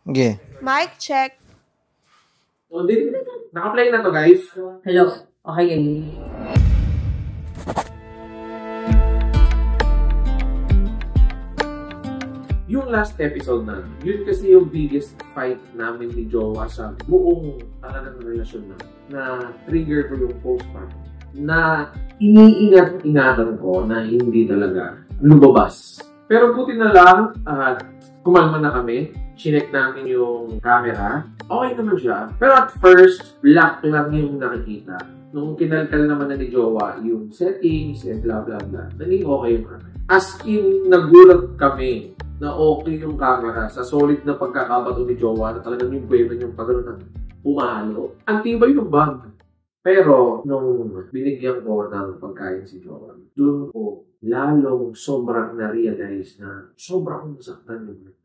Okay. Mic check. O, naka-play na to, guys. Hello. Okay. Yung last episode na, yun kasi yung biggest fight namin ni Jowa sa buong talagang relasyon na trigger ko yung postpartum. Na iniingat-ingatan ko na hindi talaga lumabas. Pero buti na lang, kumalma na kami. Chinek namin yung camera. Okay naman siya. Pero at first, black lang yung nakikita. Nung kinalkal naman na ni Jowa yung settings and blah blah blah, naging okay yung camera. As in, nagulat kami na okay yung camera sa solid na pagkakabato ni Jowa na talagang yung buweba niyang pagano na pumalo. Ang tibay yung bag. Pero, nung binigyan ko ng pagkain si Jowa, doon ko lalong sobrang na-realize na sobrang masaktan yung bag.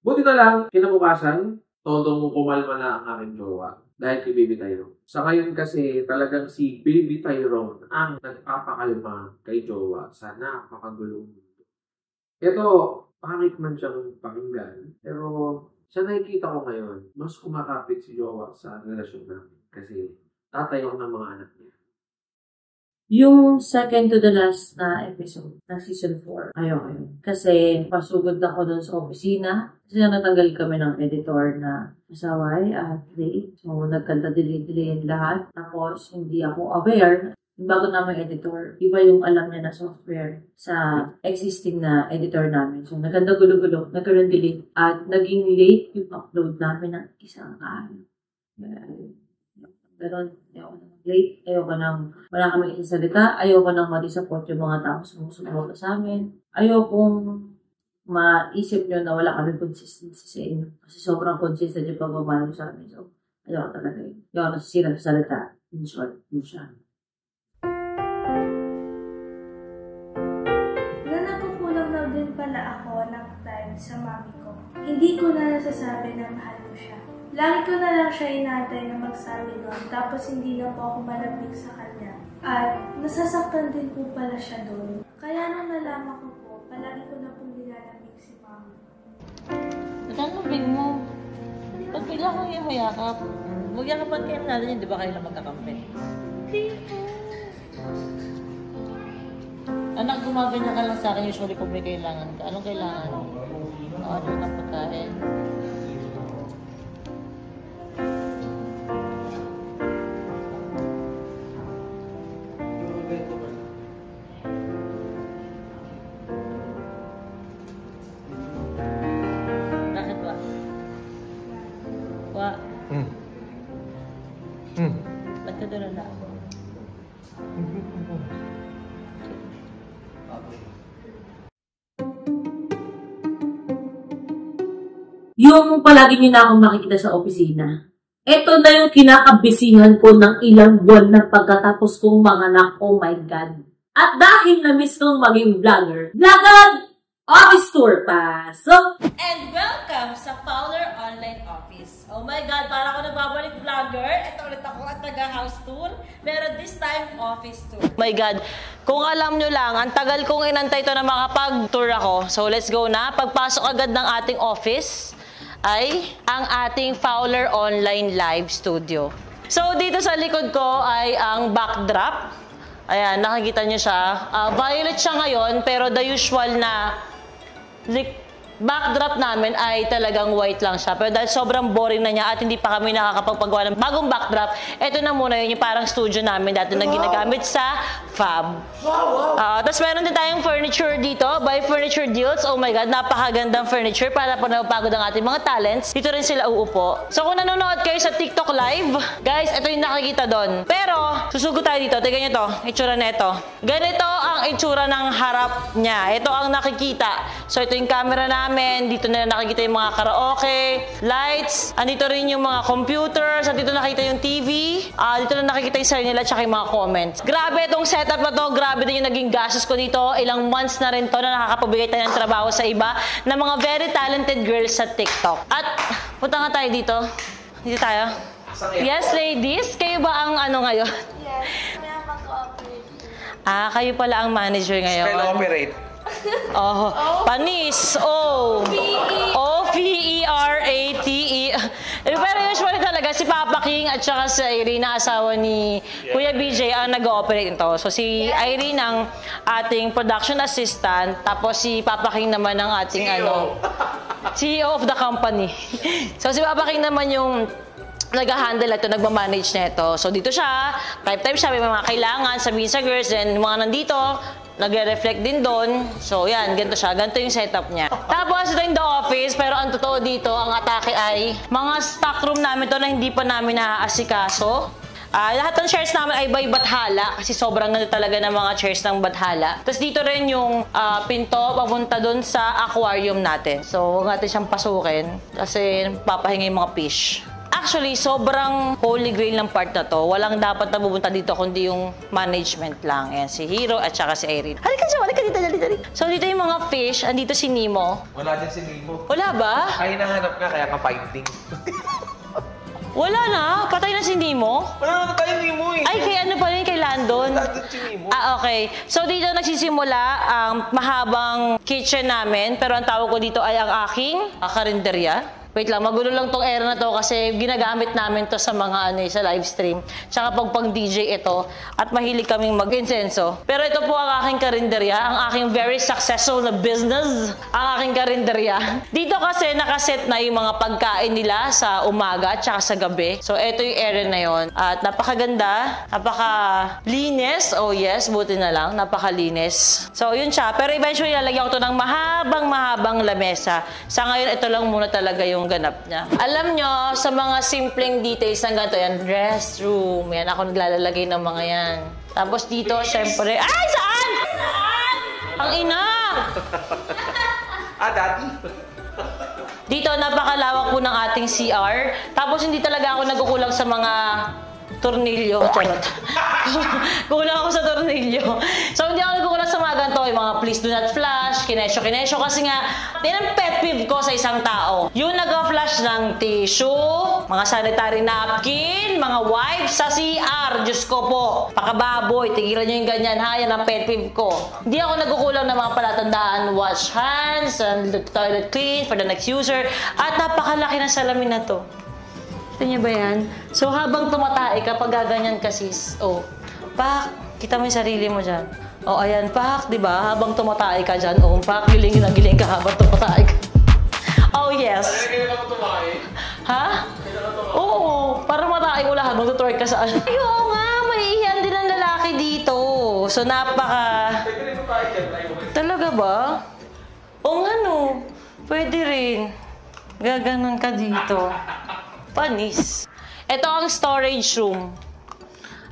Buti na lang, kinabukasan, todong kumalma na ang aking Jowa dahil kay Baby Tyrone. Sa ngayon kasi, talagang si Baby Tyrone ang nagpapakalma kay Jowa sa napakagulong mundo. Ito, pangit man siyang pakinggan, pero sa nakikita ko ngayon, mas kumakapit si Jowa sa relasyon namin kasi tatay ako ng mga anak niya. Yung second to the last na episode na season 4, ayoko yun. Kasi pasugod ako dun sa opisina. Kasi natanggal kami ng editor na masaway at late. So, nagkanta-delay-delay lahat. Tapos, hindi ako aware. Yung bago namin editor, iba yung alam niya na software sa existing na editor namin. So, naganda gulo-gulo, nagkaroon delay. At naging late yung upload namin ng isang araw. Pero late, ayoko nang wala kami isasalita, ayoko nang ma-disappoint yung mga tao sumusuporta sa amin. Ayokong maisip nyo na wala kami consistency sa inyo. Kasi sobrang consistent yung pagmamahal ko sa amin. So, ayoko talaga yun. Ayoko nasisira sa salita. In short, yun siya. Na nakukulang na din pala ako ng time sa mami ko. Hindi ko na nasasabi na mahal ko siya. Lagi ko na lang siya inaantay na magsabi doon, tapos hindi na po ako malapit sa kanya. At nasasaktan din po pala siya doon. Kaya nang nalaman ko po, palagi ko na pong nilalamig si mama. Natanggapin mo. Pag bigla kang ihayakap, magyakapan kayo natin yun, di ba kayo lang magkakampi? Hindi po. Anak, gumaganyan ka lang sa akin, usually kung may kailangan ka. Anong kailangan? Ano ng pagkain? Ba't ka doon na ako? Yung palagi niyo na akong makikita sa opisina. Ito na yung kinakabisihan ko ng ilang buwan na pagkatapos kong manganak. Oh my God. At dahil na-miss kong maging vlogger, office tour pa. So, and welcome sa Fowler Online Office. Oh my God, para ako nagbabalik vlogger. Ito ulit ako at taga-house tour. Pero this time, office tour. Oh my God, kung alam nyo lang, ang tagal kong inantay ito na makapag-tour ako. So, let's go na. Pagpasok agad ng ating office ay ang ating Fowler Online Live Studio. So, dito sa likod ko ay ang backdrop. Ayan, nakikita nyo siya. Violet siya ngayon, pero the usual na backdrop namin ay talagang white lang siya. Pero dahil sobrang boring na niya at hindi pa kami nakakapagpagawa ng bagong backdrop, ito na muna yun, yung parang studio namin dati na ginagamit sa Fab. Tapos meron din tayong furniture dito, by Furniture Deals. Oh my God, napakagandang furniture para po napagod ang ating mga talents. Dito rin sila uupo. So kung nanonood kayo sa TikTok Live, guys, ito yung nakikita doon. Pero, susugo tayo dito. Tignan nyo to, itsura na ito. Ganito ang itsura ng harap niya. Ito ang nakikita. So ito yung camera namin. Dito na nakikita yung mga karaoke, lights. Andito rin yung mga computers. Andito nakikita yung TV. Dito na nakikita yung sarili nila at yung mga comments. Grabe itong setup na to. Grabe din yung naging gastos ko dito. Ilang months na rin to na nakakapabigay tayo ng trabaho sa iba na mga very talented girls sa TikTok. At punta nga tayo dito. Dito tayo. Yes, ladies. Kayo ba ang ano ngayon? Yes, kaya mag-cooperate. Kayo pala ang manager ngayon. Spell operate. Panis. O-V-E-R-A si Papa King at saka si Irene, na asawa ni Kuya BJ, ang nag-ooperate nito. So si Irene ang ating production assistant, tapos si Papa King naman ang ating CEO of the company. So si Papa King naman yung nag-handle ito, nagmamanage nito. So dito siya, time siya, may mga kailangan, sabihin sa girls, and mga nandito, nagre-reflect din doon. So yan, ganito siya. Ganito yung setup niya. Tapos ito yung the office, pero ang totoo dito, ang atake ay mga stock room namin to na hindi pa namin naaasikaso. Lahat ng chairs namin ay by Bathala kasi sobrang ganda talaga ng mga chairs ng Bathala. Tapos dito rin yung pinto papunta doon sa aquarium natin. So huwag natin siyang pasukin kasi papahinga yung mga fish. Actually, sobrang holy grail ng part na to. Walang dapat na pupunta dito kundi yung management lang. Ayan, si Hero at saka si Irene. Halika dito, dali. So, dito yung mga fish. Andito si Nemo. Wala din si Nemo. Wala ba? Ay, nahanap ka, kaya ka-finding. Wala na. Patay na si Nemo. Wala na tayo Nemo eh. Ay, kay ano pa rin? Kay Landon. Landon si Nemo. Okay. So, dito nagsisimula ang mahabang kitchen namin. Pero ang tawag ko dito ay ang aking karinderya. Wait lang, magulo lang tong era na to kasi ginagamit namin to sa mga sa live stream. Tsaka pag DJ ito at mahilig kaming mag-insenso. Pero ito po ang aking karinderya, ang aking very successful na business, ang aking karinderya. Dito kasi nakaset na yung mga pagkain nila sa umaga at tsaka sa gabi. So ito yung area na yon. At napakaganda, napakalinis. Oh yes, buti na lang, napakalinis. So yun siya. Pero eventually lalagyan ko to ng mahabang lamesa. Sa ngayon, ito lang muna talaga yung ganap niya. Alam nyo, sa mga simpleng details ng ganito, yan, restroom, yan, ako naglalagay ng mga yan. Tapos dito, syempre, ay, saan? Ang ina! Dati. Dito, napakalawak po ng ating CR. Tapos hindi talaga ako nagkukulang sa mga tornilyo. Charot. Kulang ako sa tornilyo. So, hindi ako nagkukulang sa mga ganito. Yung mga please do not flash, kinesyo. Kasi nga, yan ang pet peeve ko sa isang tao. Yung nag-flash ng tissue, mga sanitary napkin, mga wipes sa CR. Diyos ko po. Pakababoy, tigilan nyo yung ganyan ha. Yan ang pet peeve ko. Hindi ako nagkukulang ng mga palatandaan. Wash hands, and the toilet clean for the next user. At napakalaki ng salamin na to. Kita niyo ba yan? So, habang tumatae ka, pag gaganyan ka sis, pak, kita mo yung sarili mo dyan. Ayan, pak, di ba? Habang tumatae ka dyan, pak, giling ka habang tumatae ka. Oh, yes. Kailan ka tumae? Ha? Oo, para matae mo lahat, magtutwerk ka sa ano. Ay, oo nga, maiiyan din ang lalaki dito. So, napaka... Talaga ba? Oo nga, no. Pwede rin. Gaganon ka dito. Panis. Ito ang storage room.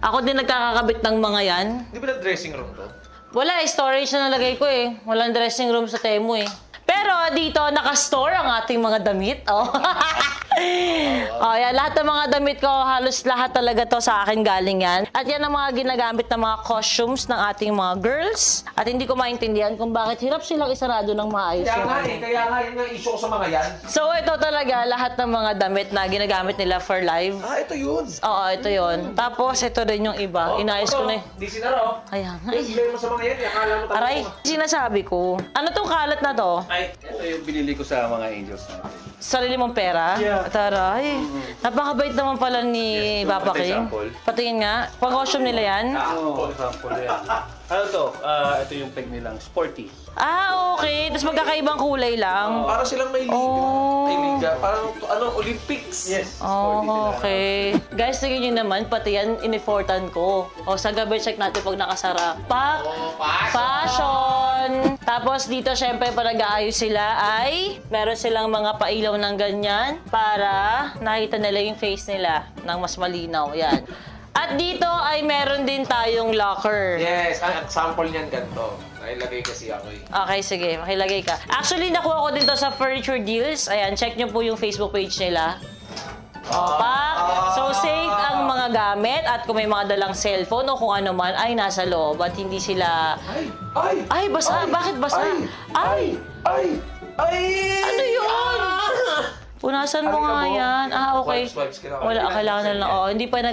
Ako din nagkakakabit ng mga yan. Di ba na dressing room to? Wala, storage na nalagay ko eh. Walang dressing room sa Temu eh. Pero dito, naka-store ang ating mga damit. Yan, lahat ng mga damit ko, halos lahat talaga to sa akin galing yan. At yan ang mga ginagamit na mga costumes ng ating mga girls. At hindi ko maintindihan kung bakit hirap silang isarado ng maayos. Kaya nga, yun ang issue ko sa mga yan. So, ito talaga, lahat ng mga damit na ginagamit nila for live. Ito yun. Oo, ito yun. Tapos, ito rin yung iba. Inayos ko na eh. Di sinara, Kaya nga. mo sa mga yan, akala mo Aray, sinasabi ko. Ano tong kalat na to? Ito yung binili ko sa mga angels natin. Sarili mong pera? Yeah. Taray. Napakabait naman pala ni Papa King. Patingin nga. Pang-costume nila yan? Oo, sample yan. Ano to? Ito yung peg nilang sporty. Okay. Tapos magkakaibang kulay lang. Para silang may liga. May liga. Parang Olympics. Yes, Oh, sporty sila. okay. Guys, tingin nyo naman, pati yan, inifortan ko. Sa gabi, check natin pag nakasara. Fashion! Tapos dito, syempre, pag nag-aayos sila ay meron silang mga pailaw ng ganyan para nakita nila yung face nila ng mas malinaw. Yan. At dito ay meron din tayong locker. Yes, ang example niyan ganito. Nailagay kasi ako eh. Okay, sige. Makilagay ka. Actually, nakuha ko din to sa Furniture Deals. Ayan, check nyo po yung Facebook page nila. So, safe ang mga gamit at kung may mga dalang cellphone o kung ano man ay nasa loob at hindi sila... Ay, basa! Bakit basa? Ay! Ano yun? Punasan mo nga yan. Ah, okay. Swipes, Wala, kailangan na lang. Oo, hindi pa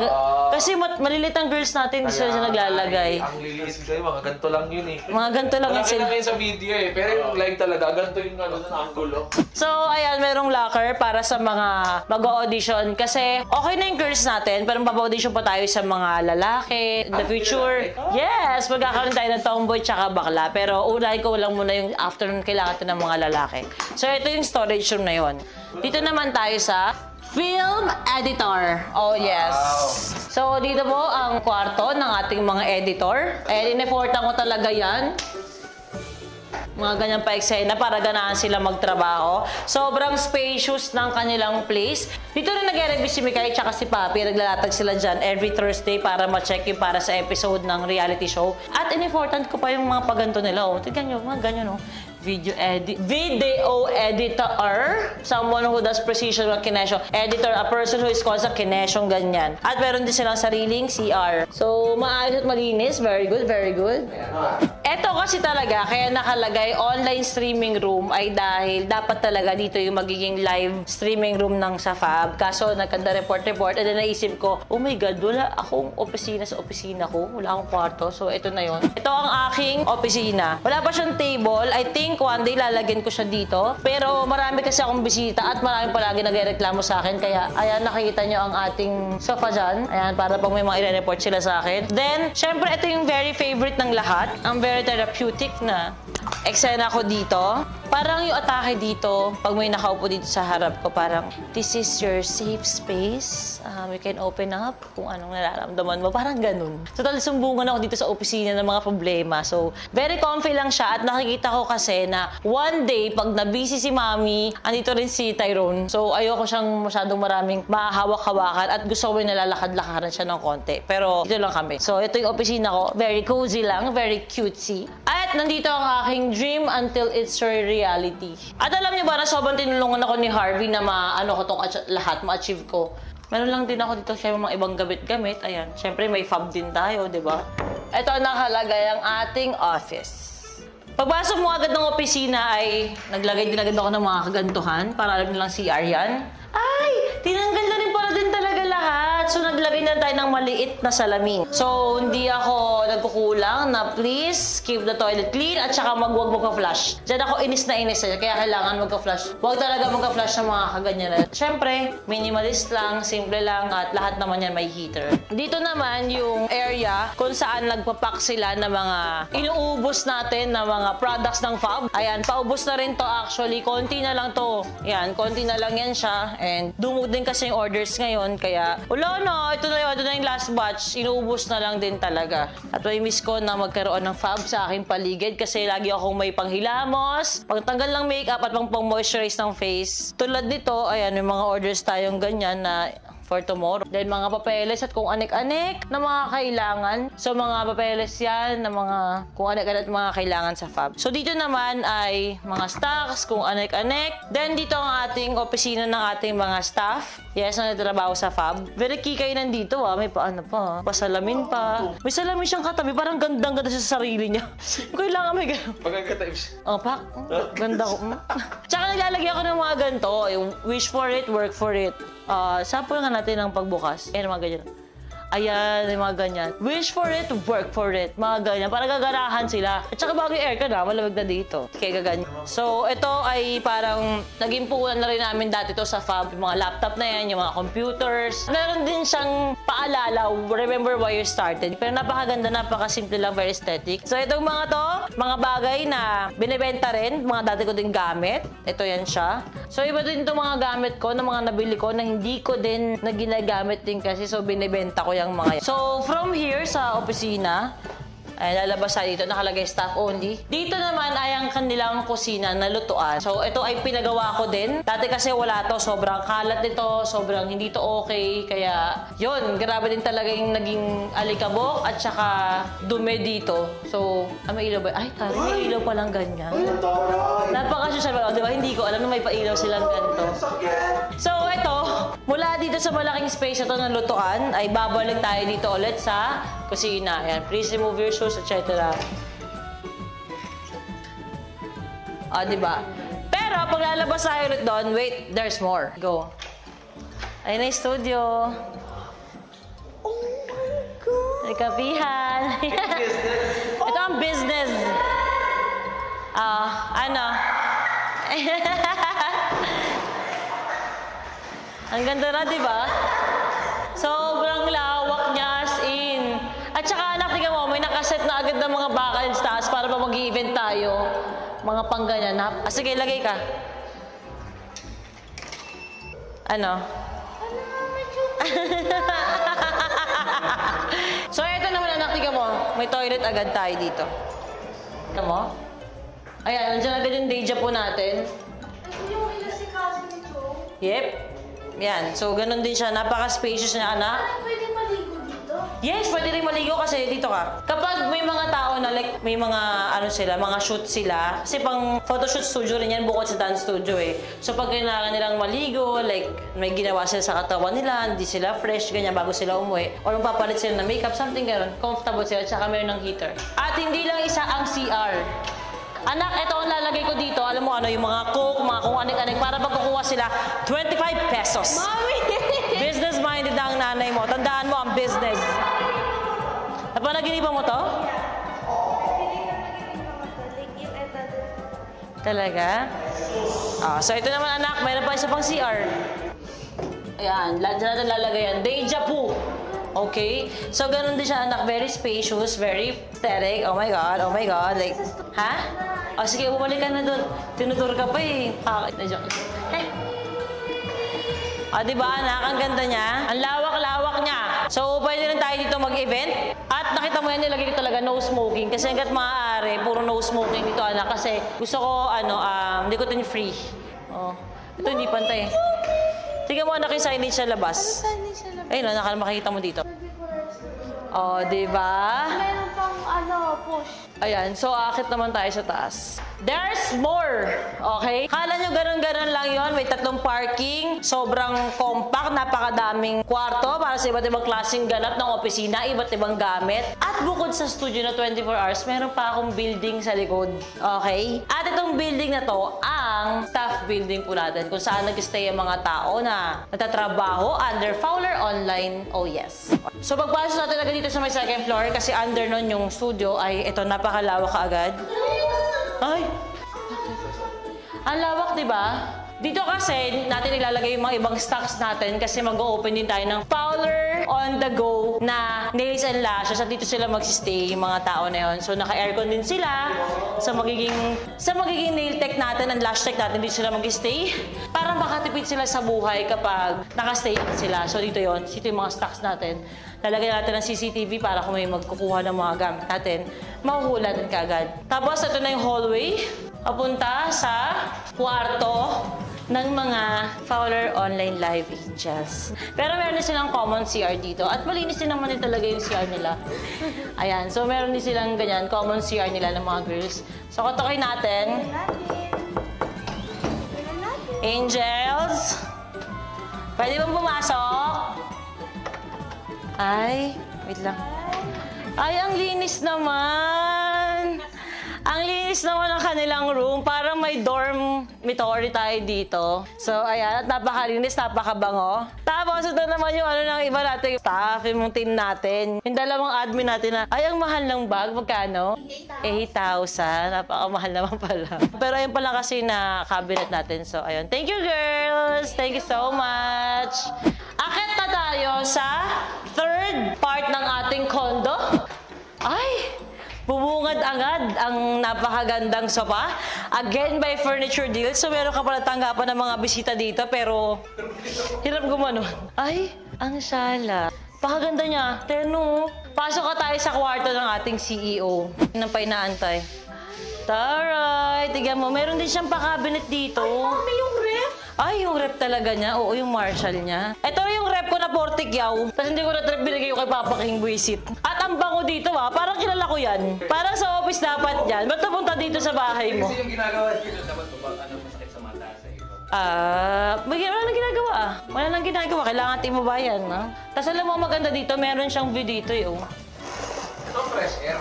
kasi malilit ang girls natin, hindi sila naglalagay. Ang liliit kayo, mga ganito lang yun eh. Mga ganito lang yun sila. Malaki sa video eh, pero yung live talaga, ganito yung angulo. So, ayan, merong locker para sa mga mag-audition. Kasi, okay na yung girls natin, pero mag-audition pa tayo sa mga lalaki, in the future. Yes, magkakaroon tayo ng tomboy tsaka bakla. Pero, unahin ko lang muna yung afternoon kailangan ito ng mga lalaki. So, ito yung storage room na yun. Dito naman tayo sa film editor. Oh, yes. So, dito po ang kwarto ng ating mga editor. And in-effortan ko talaga yan. Mga ganyan pa eksena para ganahan sila magtrabaho. Sobrang spacious ng kanilang place. Dito na nag-review si Mikay at si Papi. Naglalatag sila dyan every Thursday para ma-check yung para sa episode ng reality show. At in-important ko pa yung mga paganto nila. Oh. Tignan nyo, mga ganyan oh. Video editor, someone who does precision with kinesyo. Editor, a person who is called sa kinesyong ganyan. At meron din silang sariling CR. So, maayos at malinis. Very good, very good. Eto kasi talaga, kaya nakalagay online streaming room ay dahil dapat talaga dito yung magiging live streaming room ng sa Fab. Kaso, nagkanda report, and then naisip ko, oh my God, wala akong opisina sa opisina ko. Wala akong kwarto. So, ito na yon. Ito ang aking opisina. Wala pa siyang table. I think one day lalagyan ko siya dito. Pero marami kasi akong bisita at marami palagi nagrereklamo sa akin. Kaya, ayan, nakikita nyo ang ating sofa dyan. Ayan, para pag may mga i-report sila sa akin. Then, syempre, ito yung very favorite ng lahat. Ang very therapeutic na eksena ko dito. Parang yung atake dito, pag may nakaupo dito sa harap ko, parang, this is your safe space. We can open up kung anong nararamdaman mo. Parang ganun. Total, sumbungan ako dito sa opisina ng mga problema. So, very comfy lang siya. At nakikita ko kasi na one day, pag na-busy si Mami, andito rin si Tyrone. So, ayoko siyang masyadong maraming mahawak-hawakan at gusto ko yung nalalakad-lakaran siya ng konti. Pero, dito lang kami. So, ito yung opisina ko. Very cozy lang. Very cutesy. At nandito ang aking dream until it's your reality. At alam niyo ba na sobrang tinulungan ako ni Harvey na maano ko tong lahat, ma-achieve ko. Meron lang din ako dito siya mga ibang gamit-gamit. Ayan. Siyempre, may Fab din tayo, di ba? Ito nakalagay ang ating office. Pagpasok mo agad ng opisina ay naglagay din agad ako ng mga kagantuhan para alam nilang CR yan. Ay! Tinanggal na rin pala din talaga lahat. So, naglagay na tayo ng maliit na salamin. So, hindi ako nagkukulang na please keep the toilet clean at saka magwag magka-flush. Diyan ako inis na inis eh. Kaya kailangan magka-flush. Huwag talaga magka-flush ng mga kaganyanan. Siyempre, minimalist lang, simple lang at lahat naman yan may heater. Dito naman yung area kung saan nagpapak sila ng mga inuubos natin na mga products ng Fab. Ayan, paubos na rin to actually. Konti na lang to. Ayan, konti na lang yan siya. And dumog din kasi yung orders ngayon. Kaya, wala na. Ito na yung last batch. Inuubos na lang din talaga. At may miss ko na magkaroon ng Fab sa aking paligid kasi lagi akong may panghilamos, pagtanggal ng makeup at pang-moisturize ng face. Tulad nito, ayan, may mga orders tayong ganyan na for tomorrow. Then mga papeles at kung anek-anek na mga kailangan. So mga papeles yan na mga kung anek-anek mga kailangan sa Fab. So dito naman ay mga stocks, kung anek-anek. Then dito ang ating opisina ng ating mga staff. Yes, na nagtrabaho sa Fab. Very kikay nandito May paano pa. Pasalamin pa. May salamin siyang katabi. Parang gandang-ganda siya sa sarili niya. Kailangan may gano'n. Pagkakatimes. Oh, pak. Ganda ko. Tsaka naglalagay ako ng mga ganito. Yung wish for it, work for it. Sample nga natin ng pagbukas. Ayan, mga ganyan. Ayan, mga ganyan. Wish for it, work for it. Mga ganyan. Para gaganahan sila. At saka bago yung aircon malamig na dito. Kaya gaganyan. So, ito ay parang naging puunan na rin namin dati to sa Fab. Yung mga laptop na yan, yung mga computers. Meron din siyang paalala, remember why you started. Pero napakaganda, napakasimple lang, very aesthetic. So, itong mga to, mga bagay na binibenta rin. Mga dati ko din gamit. Ito yan siya. So, iba din itong mga gamit ko, na mga nabili ko na hindi ko din na ginagamit din kasi. So, binibenta ko yung mga yan. So, from here sa opisina, ay lalabas sa dito, nakalagay staff only. Dito naman ay ang kanilang kusina na lutuan. So, ito ay pinagawa ko din. Dati kasi wala to, sobrang kalat nito, sobrang hindi to okay. Kaya, yun, grabe din talaga yung naging alikabok at saka dumi dito. So, may ilaw ba? Ay, tari, may ilaw palang ganyan. Napaka-social, diba? Hindi ko alam na may pailaw silang ganito. So, ito, mula dito sa malaking space ito ng lutuan, ay babalik tayo dito ulit sa kusina. Ayan, please remove your shoes, etc. Diba? Pero, Pero pag lalabas tayo ulit doon, wait, there's more. Go. Ayun na yung studio. Oh my God! May kapihan. Ito ang business. Ano? Ang ganda na, di ba? Sobrang lawak niya as in. At saka anak, tingnan mo, may nakaset na agad ng mga bakal taas para pa mag-i-event tayo. Mga pangganyan. Sige, lagay ka. Ano? So, ito naman anak, tingnan mo. May toilet agad tayo dito. Tingnan mo. Ayan, nandiyan agad yung deja po natin. Ito yung inasikaso nito. Yep. Yan. So, ganun din siya. Napaka-spacious niya, anak. Pwede maligo dito? Yes, pwede rin maligo kasi dito ka. Kapag may mga tao na like, may mga ano sila, mga shoot sila. Kasi pang photoshoot studio rin yan bukod sa dance studio eh. So pag kailangan nilang maligo, like may ginawa sila sa katawan nila, hindi sila fresh, ganyan bago sila umuwi. Or papalit sila ng makeup, something gano'n. Comfortable sila, tsaka meron ng heater. At hindi lang isa ang CR. Anak, ito ang lalagay ko dito. Alam mo ano, yung mga coke, mga kung anik-anik, para pag kukuha sila, 25 pesos. Mami! Business-minded na ang nanay mo. Tandaan mo ang business. Napanaginipan mo to? Talaga? So ito naman anak, mayroon pa isa pang CR. Ayan, dyan natin lalagay yan. Deja vu. Okay? So, ganun din siya, anak. Very spacious, very aesthetic. Oh my God, oh my God. Like, ha? Sige, bumalik ka na doon. Tinutur ka pa eh. Na-joke. Diba, anak? Ang ganda niya. Ang lawak-lawak niya. So, pwede rin tayo dito mag-event. At nakita mo yan, nilagay ko talaga no smoking. Kasi hanggat maaari, puro no smoking dito, anak. Kasi gusto ko, hindi ko ito free. Ito hindi pantay. Tingnan mo, anak, yung signage sa labas. Ayun, anak, makikita mo dito. Diba? Meron pang push. Ayan, so akit naman tayo sa taas. There's more! Okay? Kala nyo ganun-ganun lang yon. May 3 parking, sobrang compact, napakadaming kwarto para sa iba't ibang klaseng ganap ng opisina, iba't ibang gamit. At bukod sa studio na 24 hours, meron pa akong building sa likod. Okay? At itong building na to, ang staff building po natin, kung saan nag-stay ang mga tao na nagtatrabaho under Fowler Online. Oh yes. So pagpasok natin agad dito sa may 2nd floor, kasi under nun yung studio, ay ito, napakalawak kaagad. Ay! Ang lawak, di ba? Dito kasi, natin ilalagay yung mga ibang stocks natin kasi mag-open din tayo ng Fowler on the go na nails and lashes at dito sila mag-stay yung mga tao na yun. So, naka-aircon din sila sa magiging nail tech natin and lash tech natin, dito sila mag-stay para makatipid sila sa buhay kapag naka-stay sila. So, dito yun. Dito yung mga stocks natin. Lalagyan natin ng CCTV para kung may magkukuha ng mga gamit natin, mahuhula din kaagad. Tapos, ito na yung hallway. Papunta sa kwarto ng mga Fowler Online Live Angels. Pero meron din silang common CR dito. At malinis din naman din talaga yung CR nila. Ayan. So, meron din silang ganyan, common CR nila ng mga girls. So, katokin natin. Angels. Pwede bang pumasok? Ay, wait lang. Ay, ang linis naman. Ang linis naman ng kanilang room. Parang may dormitory tayo dito. So, ayan. At napakalinis, napakabango. Tapos, ito naman yung ng iba natin. Staff, yung team natin. Yung dalawang admin natin na, ay, ang mahal ng bag. Magkano? 8,000. Napakamahal naman pala. Pero ayun pala kasi na cabinet natin. So, ayun. Thank you, girls. Thank you so much. Akit na tayo sa 3rd part ng ating condo. Ay! Bubungad agad ang napakagandang sofa. Again, by Furniture Deals. So, meron ka pala tanggapan ng mga bisita dito, pero hirap gumanon. Ay, ang sala. Pakaganda niya. Teno. Pasok ka tayo sa kwarto ng ating CEO. Nang pa inaantay. Taray, tignan mo. Meron din siyang pa-cabinet dito. Ay, mami, yung ref. Ay, yung ref talaga niya. Oo, yung Marshall niya. Ito yung ref ko na portik yaw. Tapos hindi ko na trip binigay ko kay Papa King Buisit. At ang bango dito parang kilala ko yan. Parang sa office dapat yan. Ba't napunta dito sa bahay mo? Kasi yung ginagawa dito, dapat masakit sa mata sa iyo. Wala nang ginagawa. Wala nang ginagawa. Kailangan timubayan, no? Tapos alam mo, maganda dito, meron siyang view dito, yung. Ito fresh air.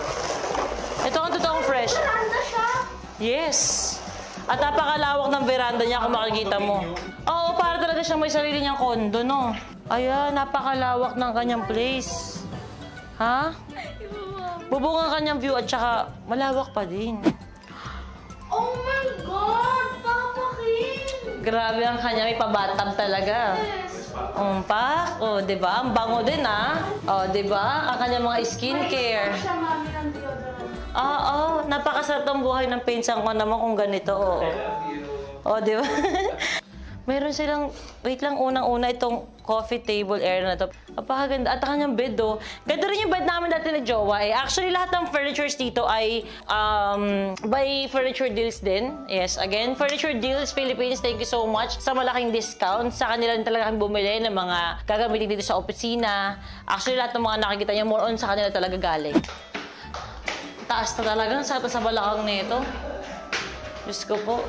Ito ang totoong fresh. Ano siya? Yes. At napakalawak ng veranda niya kung makikita mo. Oo, para talaga siyang may sarili niyang kondo, no? Ayan, napakalawak ng kanyang place. Ha? Bubong ang kanyang view at saka malawak pa din. Oh my God! Papa Kim! Grabe ang kanya, may pabatang talaga. Pa? O, diba? Ang bango din, O, diba? Ang kanya mga skincare. Siya, mami, ng deodorant. Oo, napakasarap ng buhay ng pinsan ko naman kung ganito, o. O, diba? Meron silang, wait lang, unang-una itong coffee table area na to. Napakaganda. At ang kanyang bed, oh. Ganda rin yung bed namin dati na jowa, eh. Actually, lahat ng furnitures dito ay by Furniture Deals din. Yes, again, Furniture Deals Philippines, thank you so much sa malaking discount. Sa kanila rin talaga kami bumili ng mga gagamitin dito sa opisina. Actually, lahat ng mga nakikita niya, more on sa kanila talaga galing. Taas na talaga, sa balakang nito. Diyos ko po.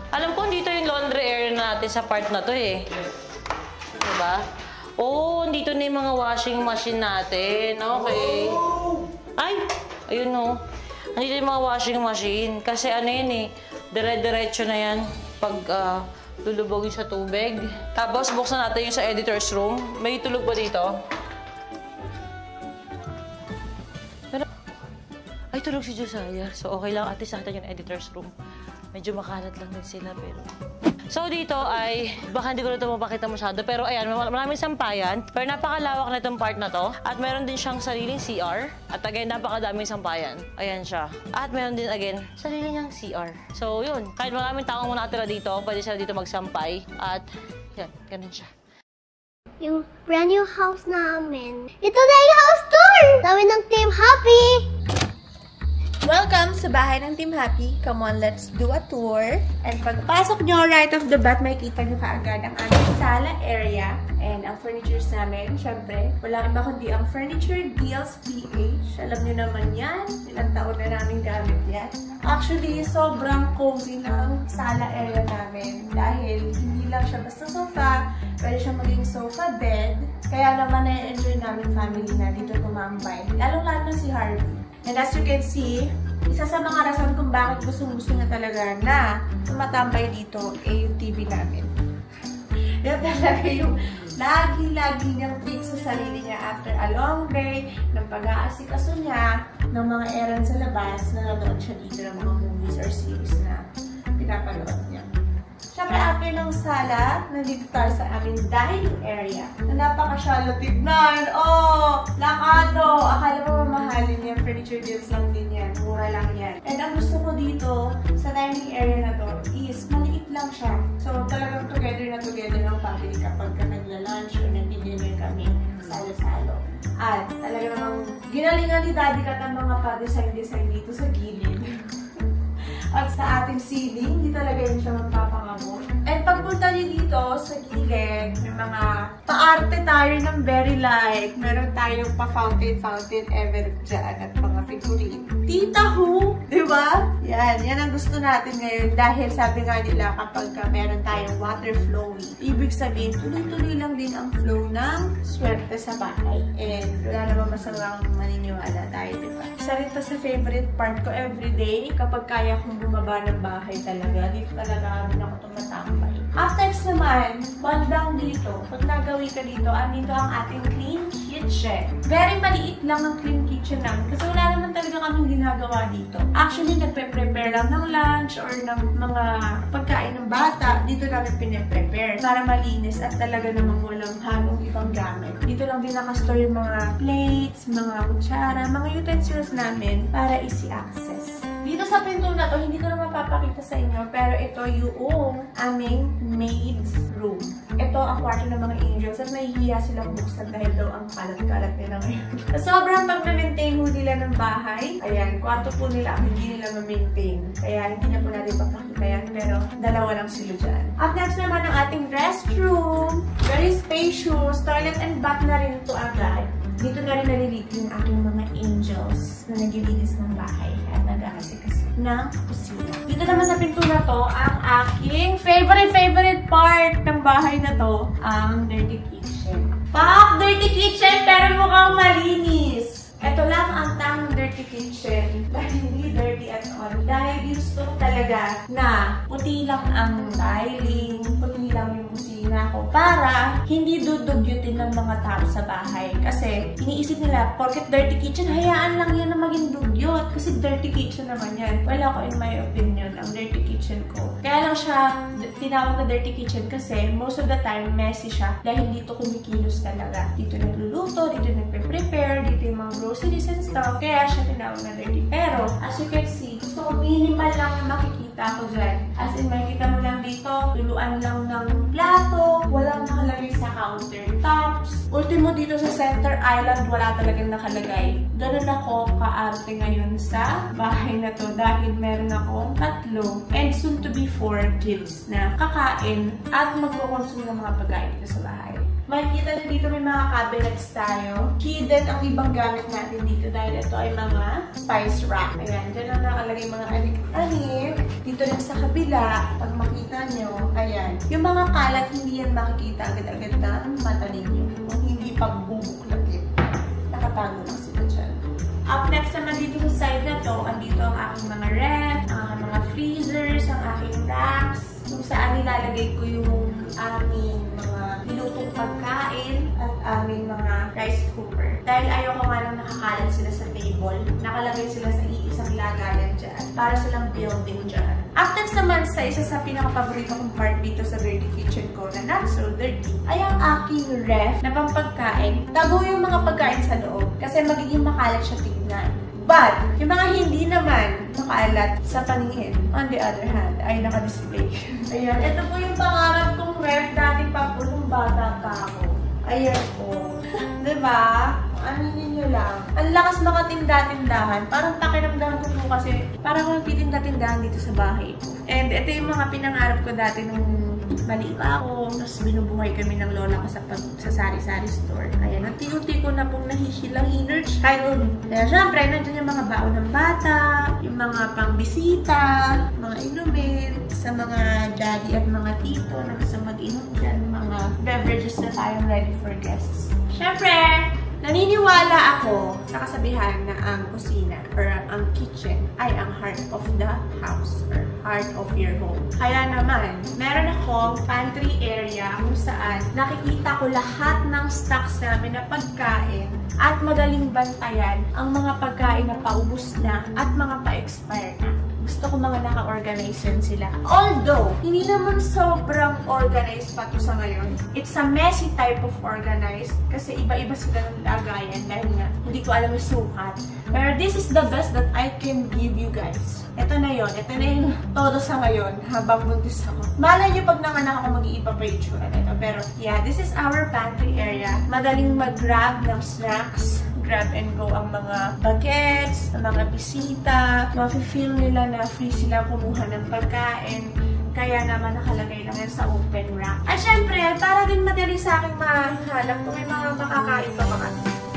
Alam ko, dito yung laundry area natin sa part na to, eh. Diba? Oh, dito na yung mga washing machine natin. Okay. Ay! Ayun, no. Andito yung mga washing machine. Kasi ano yun, eh. Dire-diretso na yan pag lulubogin sa tubig. Tapos, buksan natin yung sa editor's room. May tulog ba dito? Ay, tulog si Josiah. So, okay lang. At least natin yung editor's room. Medyo makalat lang din sila, pero... So, dito ay... Baka hindi ko na ito mapakita masyado. Pero, ayan, maraming sampayan. Pero napakalawak na itong part na to. At meron din siyang sariling CR. At again, napakadaming sampayan. Ayan siya. At meron din, again, sarili niyang CR. So, yun. Kahit maraming taong nakatira dito, pwede sila dito magsampay. At, yan, ganun siya. Yung brand new house namin. Ito na yung house tour! Dami ng Team Happy! Welcome sa bahay ng Team Happy. Come on, let's do a tour. And pagpasok nyo, right off the bat, makikita nyo kaagad ang aming sala area. And ang furnitures namin, syempre, wala iba kundi ang Furniture Deals PH. Alam nyo naman yan. Ilang taon na namin gamit yan. Actually, sobrang cozy ng sala area namin. Dahil hindi lang siya basta sofa, pwede siya maging sofa bed. Kaya naman na-enjoy namin family na dito tumambay. Lalong-lalo na si Harvey. And as you can see, isa sa mga rason kung bakit gusto na talaga na tumatambay dito ay yung TV namin. Yan talaga yung lagi-lagi niyang treat sa sarili niya after a long day ng pag-aasikaso niya ng mga errands sa labas, nanonood siya dito ng mga movies or series na pinapanood niya. Siyempre, after ng sala, nandito tayo sa aming dining area na napaka-shallow tignan. Oh, lakado! Akala mo mamahalin yan. Furniture Deals lang din yan. Mura lang yan. And ang gusto ko dito sa dining area na to is maliit lang siya. So, talagang together na together ng family kapag nagla-lunch or nag-dinner kami salo-salo. At talaga namang ginalingan ni Daddy Kat ang mga pa-design-design dito sa gilid. At sa ating ceiling, hindi talaga yun siya magpapangamot. And pagpunta niyo dito sa gilid, may mga paarte tayo ng very light. Meron tayong pa-fountain ever dyan at mga figurine. Tita Who, di ba? Yan ang gusto natin ngayon dahil sabi nga nila kapag meron tayong water flowing, ibig sabihin, tuloy-tuloy lang din ang flow ng swerte sa bahay. And wala naman masamang maniniwala tayo, di ba? Isa rin to sa favorite part ko everyday kapag kaya kong bumaba ng bahay talaga. Dito talaga kami ako tumatambay. After naman, bandang dito, pag nagawi ka dito, andito ang ating clean kitchen. Very maliit lang ang clean kitchen namin kasi wala naman talaga kaming ginagawa dito. Actually, nagpe-prepare lang ng lunch or ng mga pagkain ng bata. Dito namin pinaprepare para malinis at talaga namang walang halong ibang gamit. Dito lang din nakastore yung mga plates, mga kutsara, mga utensils namin para easy access. Dito sa pinto na to, hindi ko na mapapakita sa inyo, pero ito yung aming maid's room. Ito ang kwarto ng mga angels at nahihiya silang buksan dahil daw ang kalat-kalat nila ngayon. Sobrang pag-maintain mo nila ng bahay. Ayan, kwarto po nila ang hindi nila ma-maintain. Kaya hindi na po natin papakita yan, pero dalawa lang sila dyan. Up next naman ang ating restroom. Very spacious. Toilet and bath na rin ito agad. Dito na rin naliligo yung aking mga angels na naglilinis ng bahay at nag-aasikas ng kusina. Dito naman sa pinto na to, ang aking favorite part ng bahay na to, ang dirty kitchen. Dirty kitchen pero mukhang malinis! Ito lang ang tamang dirty kitchen. Dahil hindi dirty at all. Dahil gusto ko talaga na puti lang ang tiling, puti lang yung kusina ko para hindi dudugyutin ng mga tao sa bahay. Kasi iniisip nila, porket dirty kitchen, hayaan lang yan na maging dugyot. Kasi dirty kitchen naman yan. Wala ko in my opinion ang dirty kitchen ko. Kaya lang siya tinawag na dirty kitchen kasi most of the time messy siya dahil dito kumikilos talaga. Dito nagluluto, dito nagpe-prepare, dito yung mga groceries and stuff. Kaya siya tinawag na dirty. Pero, as you can see, gusto ko minimal lang na makikita ko dyan. As in, makikita mo lang dito, tuluan lang ng plato, walang nakalagay sa countertops. Ultimo dito sa center island, wala talagang nakalagay. Ganun ako kaarte ngayon sa bahay na to dahil meron akong 3 and soon to be 4 kids na kakain at magkukonsume ng mga pagkain dito sa bahay. Makikita nyo dito may mga cabinets tayo. Hidden ang ibang gamit natin dito dahil ito ay mga spice rack. Ayan, dyan lang nakalagay mga anik-anik. Dito rin sa kabila, pag makita nyo, ayan. Yung mga kalat, hindi yan makikita agad-agad na mata ninyo. Hindi pagbubuklatin. Nakatago lang sila dyan. Up next naman dito sa side na to, andito ang aking mga ref, ang aking mga freezers, ang aking racks, kung saan nilalagay ko yung aming mga nilutong pagkain at aming mga rice cooker. Dahil ayoko nga lang nakakalat sila sa table, nakalagay sila sa iisang lagayan dyan para silang building dyan. Up next naman sa isa sa pinaka-paborito kong part dito sa dirty kitchen ko na not so dirty, ay ang aking ref na pampagkain. Tago yung mga pagkain sa loob kasi magiging makalat siya tignan. But, yung mga hindi naman makalat sa paningin, on the other hand, ay naka-display. Ayan, ito po yung pangarap kong ref dati pa po nung bata pa ako. Ayan po. Diba? Aminin nyo lang. Ang lakas makatinda-tindahan. Parang pakiramdam ko po kasi parang akong titinda-tindahan dito sa bahay ko. And ito yung mga pinangarap ko dati nung maliit pa ako. Tapos binubuhay kami ng lola ko sa sari-sari store. Ayan, unti-unti ko na pong nahihilang inner child. Kaya syempre, nandiyan yung mga baon ng bata, yung mga pangbisita, mga inumin, sa mga daddy at mga tito na gusto mag-inom dyan, mga beverages na tayong ready for guests. Syempre, naniniwala ako sa kasabihan na ang kusina or ang kitchen ay ang heart of the house or heart of your home. Kaya naman, meron akong pantry area kung saan nakikita ko lahat ng stocks namin na pagkain at madaling bantayan ang mga pagkain na paubos na at mga pa-expire na. Gusto ko mga naka-organize yan sila. Although, hindi naman sobrang organized pa to sa ngayon. It's a messy type of organized kasi iba-iba sila ng lagayan dahil nga hindi ko alam yung sukat. Pero this is the best that I can give you guys. Ito na yun. Ito na yung todo sa ngayon habang buntis ako. Malay nyo pag nanganak ako mag-iiba pa yung tsura nito. Pero yeah, this is our pantry area. Madaling mag-grab ng snacks. Grab and go ang mga bagets, ang mga bisita. Mafe-feel nila na free sila kumuha ng pagkain. Kaya naman nakalagay lang yan sa open rack. At syempre, para din madali sa aking mahanap kung may mga makakain pa mga.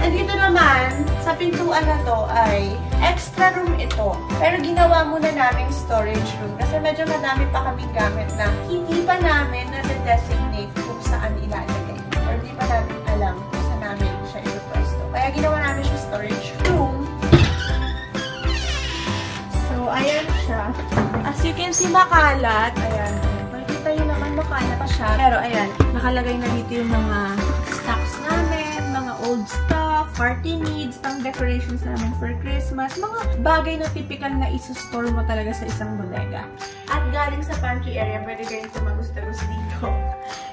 And dito naman, sa pintuan na to ay extra room ito. Pero ginawa muna namin storage room kasi medyo madami pa kaming gamit na hindi pa namin na-designate kung saan ilalagay. Or hindi pa namin alam kung saan namin siya ipapwesto. Kaya ginawa namin siya storage room. So, ayan siya. As you can see, makalat. Ayan. Makikita nyo naman, makalat pa siya. Pero ayan, nakalagay na dito yung mga stocks namin, mga old stuff, party needs, pang decorations namin for Christmas, mga bagay na typical na isa-store mo talaga sa isang bodega. At galing sa pantry area, pwede kayong tumagos-tagos dito.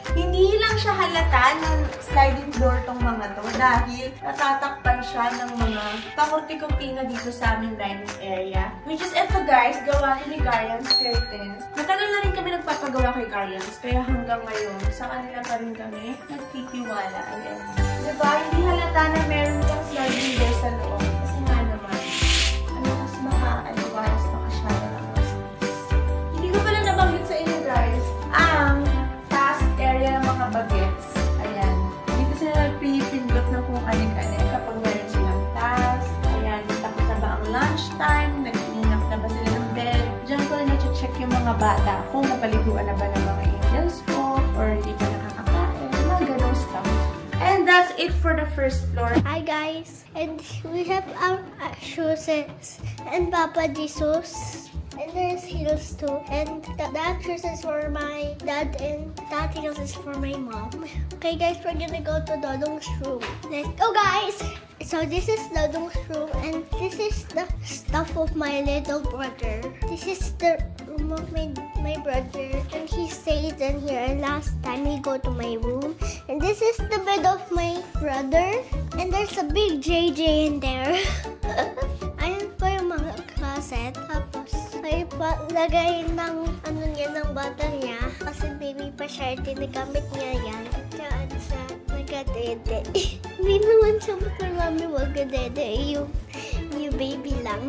Hindi lang siya halata ng sliding door tong mga to dahil natatakpan siya ng mga pakurti-kurti na dito sa aming dining area. Which is ito guys, gawa ni Garland's curtains. Matagal na rin kami nagpapagawa kay Garland's kaya hanggang ngayon sa kanila pa rin kami nagtitiwala. Ayan. Diba? Hindi halata na meron kang sliding door sa loob. Kasi nga naman, mas maka-aliwalas makasyado ng mas. Hindi ko pala nabanggit sa inyo guys, ang area ng mga bagets. Ayan. Dito sila nagpipindot ng kung aling-aling kapag meron silang task. Ayan. Tapos na ba ang lunchtime? Nag-iinap na ba sila ng bed? Diyan ko na na-check yung mga bata kung napaliguan na ba ng mga angels ko or hindi pa nakakakain. Mga ganong stuff. And that's it for the first floor. Hi guys, and we have our shoes and Papa Jesus. And there's heels too. And that shoes is for my dad and that heels is for my mom. Okay guys, we're gonna go to Dodong's room. Let's go guys! So this is Dodong's room and this is the stuff of my little brother. This is the room of my brother and he stays in here, and last time he go to my room. And this is the bed of my brother and there's a big JJ in there. Ayan po yung mga closet. Tapos may lagay ng ano niya, ng bata niya kasi baby pa siya, tinigamit niya yan. Diyan siya nagkadede. Hindi naman siya kung mami magkadede, yung baby lang.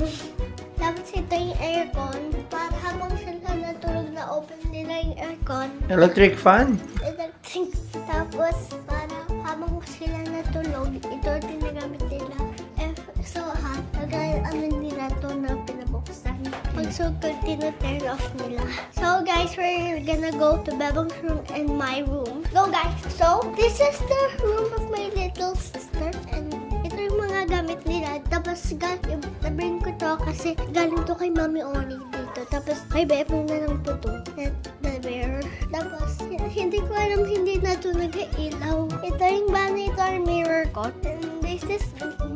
Tapos ito yung aircon. Para habang sila natulog na open nila yung aircon. Electric fan? Electric. Tapos para habang sila natulog, ito tinagamit nila. So hot. Ano nila to na pinabuksan. Pag sugod, tina-turn off nila. So guys, we're gonna go to Bebong's room and my room. Go guys! So, this is the room of my little sister. And ito yung mga gamit nila. Tapos, nabring ko to kasi galing to kay Mami Oni dito. Tapos, kay Bebong na lang po to. The bear. Tapos, hindi ko alam, hindi na to nag-ilaw. Ito yung vanitor mirror ko. And this is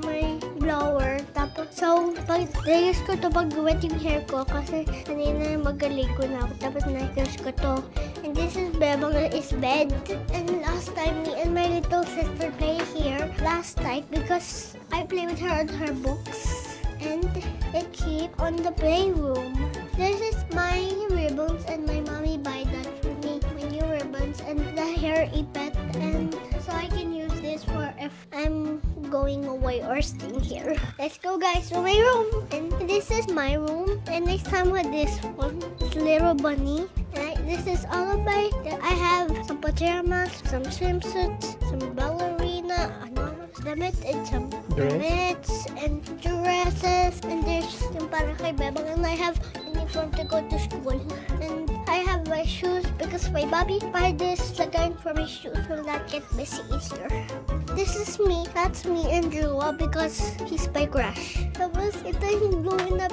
my blower. Tapos, so, pag-use ko to pag-wet yung hair ko kasi kanina magaligo na ako. Tapos, na-use ko to. And this is Bebong's bed. And last time, me and my little sister play here last night because I play with her on her books. And it keep on the playroom. This is my ribbons and my mommy buy that for me. My new ribbons and the hair ipet. And so I can use this for if I'm going away or staying here. Let's go guys to my room. And this is my room. And next time with this one, this little bunny. And this is all of my, I have some pajamas, some swimsuits, some ballerina, damit, and some damit and dresses. And there's yung para kay Bebong. And I have uniform to go to school. And I have my shoes because my Bobby buy this lagayan for my shoes will not get messy easier. This is me. That's me and Jua because he's my crush. Tapos ito yung gawin na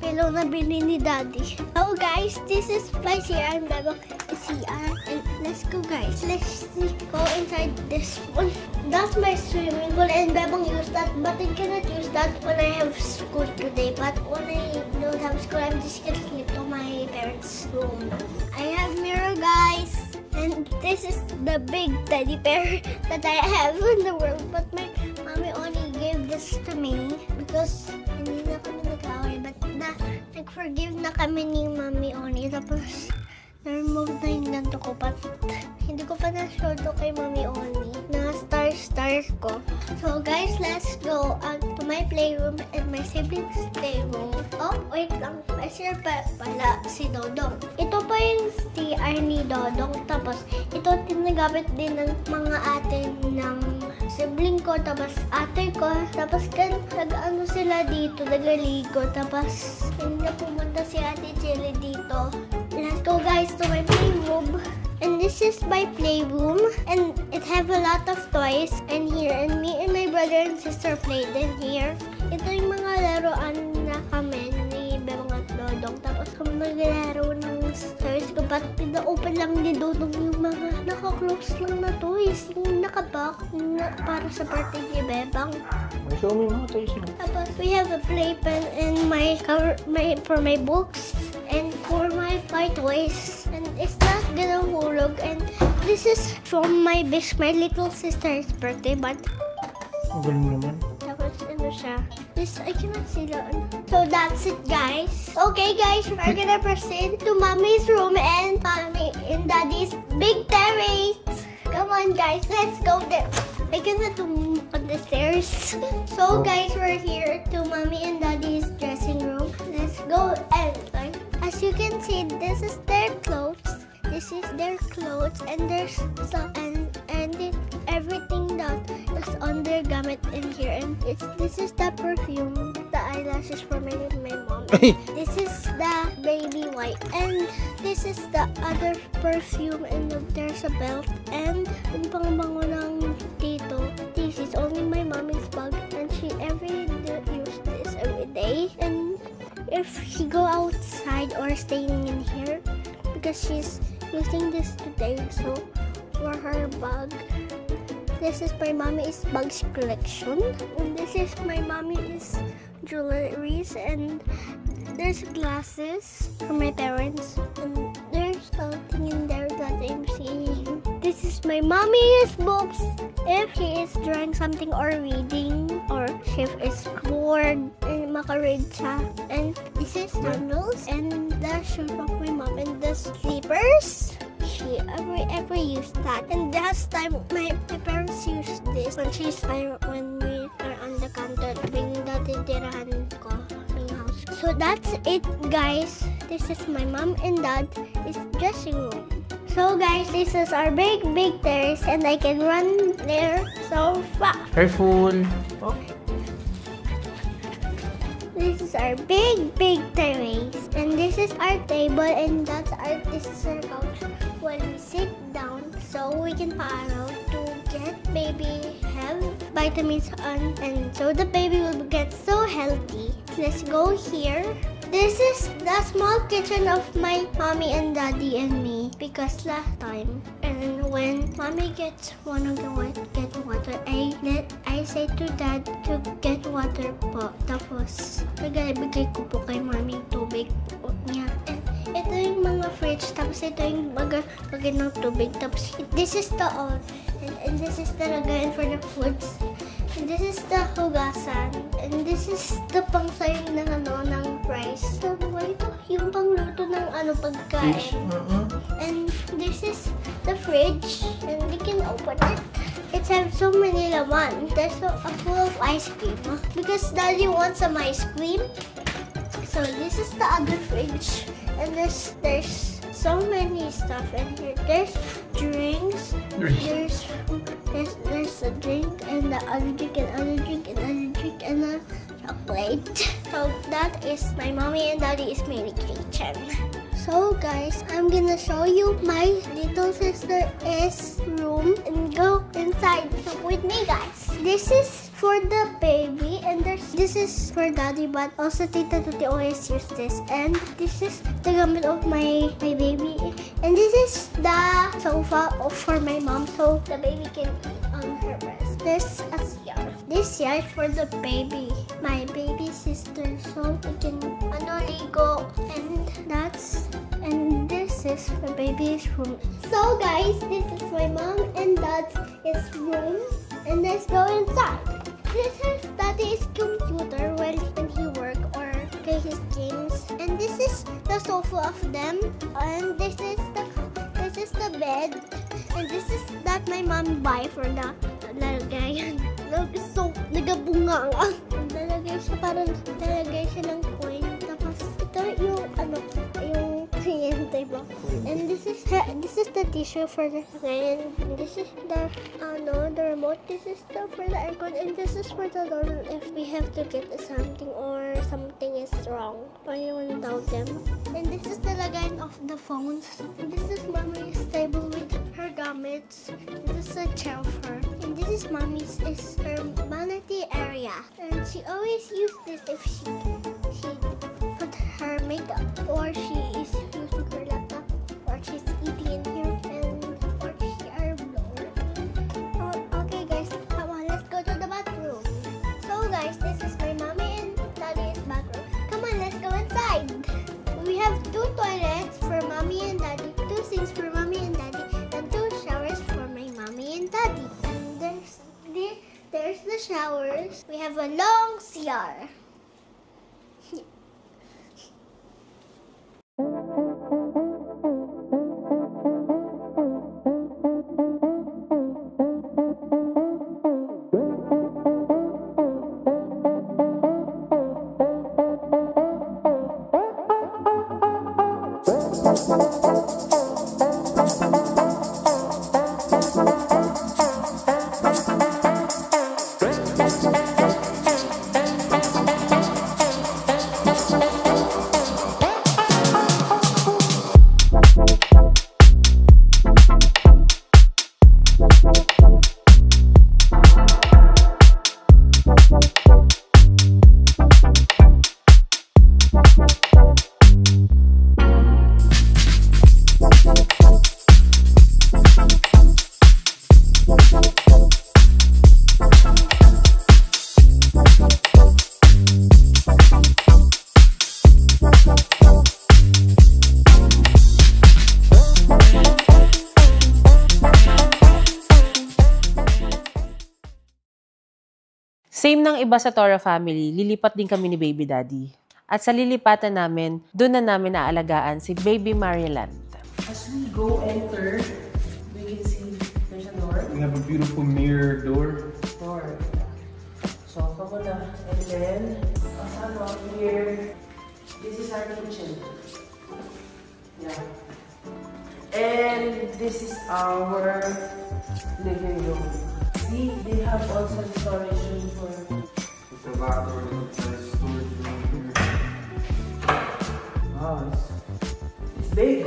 pillow na bili ni Daddy. Oh guys, this is my CR and Bebong CR. And let's go guys. Let's go inside this one. That's my swimming pool and Bebong used that, but I cannot use that when I have school today. But when I don't have school, I'm just gonna sleep to my parents' room. I have mirror guys. And this is the big teddy bear that I have in the world. But my mommy only gave this to me because hindi na kami nag-away. But nag-forgive na kami ni Mommy Oni. Tapos na-remove na yung ganto ko. But hindi ko pa na-show to kay Mommy Oni. Na stars ko. So guys, let's go to my playroom and my siblings' playroom. Oh, wait lang. I share pa pala si Dodong. Ito pa yung CR ni Dodong. Tapos, ito tinagamit din ng mga ate ng sibling ko. Tapos, ate ko. Tapos, nag-ano sila dito, nagaligo. Tapos, hindi na pumunta si Ate Jelly dito. Let's go guys to my playroom. And this is my playroom. And it have a lot of toys in here. And me and my brother and sister played in here. Ito yung mga laruan na kami ni Bebong at Dodong. Tapos kami naglaro ng toys ko. But pina-open lang ni Dodong yung mga naka-close lang na toys. Yung naka-box para sa party ni Bebong. Show me mga toys mo. Tapos we have a playpen and my cover for my books. And for my toys. And it's not gonna hulog. And this is from my little sister's birthday. But ang galing naman. tapos ano siya. This, I cannot see that. So that's it guys. Okay guys, we're gonna proceed to Mommy's room and Mommy and Daddy's big terrace. Come on guys, let's go there. I cannot do on the stairs. So guys, we're here to Mommy and Daddy's dressing room. Let's go and as you can see, this is their clothes. This is their clothes, and there's some and everything that is on their garment in here. And this is the perfume that I eyelashes for my mom. This is the baby white, and this is the other perfume, and there's a belt, and yung pangbango ng dito. This is only my mommy's bag, and she use this every day. And if she go outside or staying in here, because she's using this today, so for her bag. This is my mommy's bags collection, and this is my mommy's jewelries, and there's glasses for my parents, and there's something in there that I'm seeing. This is my mommy's books if she is drawing something or reading, or she is bored and maka-read siya. And this is sandals, and the shoes of my mom, and the slippers. She ever used that. And last time my parents used this when we are on the counter being natitirahan ko sa house. So that's it, guys. This is my mom and dad is dressing room. So guys, this is our big terrace, and I can run there so fast. Careful. Okay. This is our big terrace, and this is our table, and this is our couch when we sit down, so we can follow to get baby have vitamins on, and so the baby will get so healthy. Let's go here. This is the small kitchen of my mommy and daddy and me, because last time, and when mommy wanna get water, I say to dad to get water po. Tapos nagbigay ko po kay mommy tubig niya. And ito yung mga fridge, tapos ito yung bagay ng tubig. Tapos this is the oven, and this is the lagayan for the foods. And this is the hugasan. And this is the pangsayang ng rice. So, ito yung pangluto ng pagkain. And this is the fridge. And we can open it. It has so many laman. There's a full of ice cream. Because daddy wants some ice cream. So, this is the other fridge. And there's so many stuff in here. There's drinks. There's a drink, and the other drink, and other drink, and other drink, and a chocolate. So that is my mommy and daddy's mini kitchen. So guys, I'm gonna show you my little sister's room, and go inside with me, guys. This is for the baby, and this is for daddy, but also Tita Tuti always use this. And this is the gamit of my baby, and this is the sofa for my mom, so the baby can eat on her breast. There's a chair. This chair is for the baby, my baby sister, so we can ligo, and this is the baby's room. So guys, this is my mom and dad's room, and let's go inside. This is daddy's computer when he work or play his games, and this is the sofa of them, and this is the bed, and this is that my mom buy for the lalagayan. So nagabunga nga. Nalagay siya ng coin. Tapos ito yung table. And this is the tissue for the and this is the remote. This is for the aircon, and this is for the door if we have to get something or something is wrong or you want to doubt them. And this is the lagayan of the phones. And this is mommy's table with her gamuts. This is a chair for her. And this is mommy's her vanity area. And she always use this if she put her makeup, or she is using her laptop, or she's eating in here, and or she are blower. Okay guys, come on, let's go to the bathroom. So guys, this is my mommy and daddy's bathroom. Come on, let's go inside. We have 2 toilets for mommy and daddy, 2 sinks for mommy and daddy, and 2 showers for my mommy and daddy. And there's the showers. We have a long CR. Same ng iba sa Tora family, lilipat din kami ni Baby Daddy. At sa lilipatan namin, doon na namin naalagaan si Baby Maryland. As we go enter, we can see there's a door. We have a beautiful mirror door. So, come na. And then, here, this is our kitchen. Yeah. And this is our living room. See, they have also storage room for... It's a lot of nice storage room here. Oh, it's big.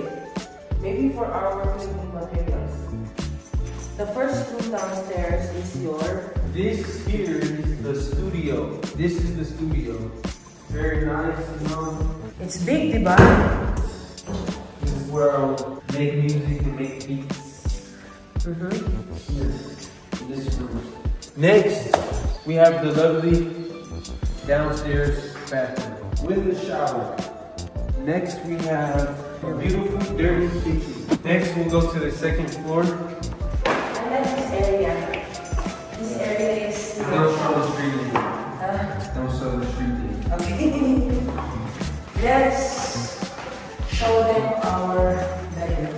Maybe for our cleaning materials. The first room downstairs is your... This here is the studio. This is the studio. Very nice, you know. It's big, diba? This is where I'll make music and make beats. Here, in this room. Next, we have the lovely downstairs bathroom with the shower. Next, we have a beautiful dirty kitchen. Next, we'll go to the second floor. I like this area. This area is... Don't show the street. Don't show the street. Okay. Let's show them our bedroom.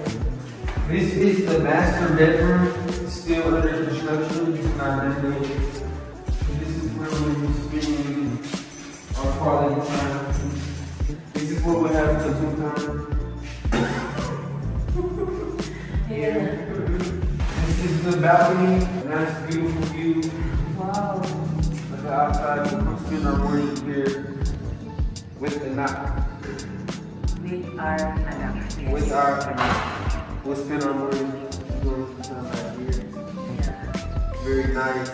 This is the master bedroom. It's still under construction. It's not done yet. This is where we're spending our quality time. This is what we have for some time. Here. This is the balcony. Nice, beautiful view. Wow. Of the outside. We'll spend our morning here with the knock. With our anak. Yes. With our anak. We'll spend our morning doing something right here. Very nice.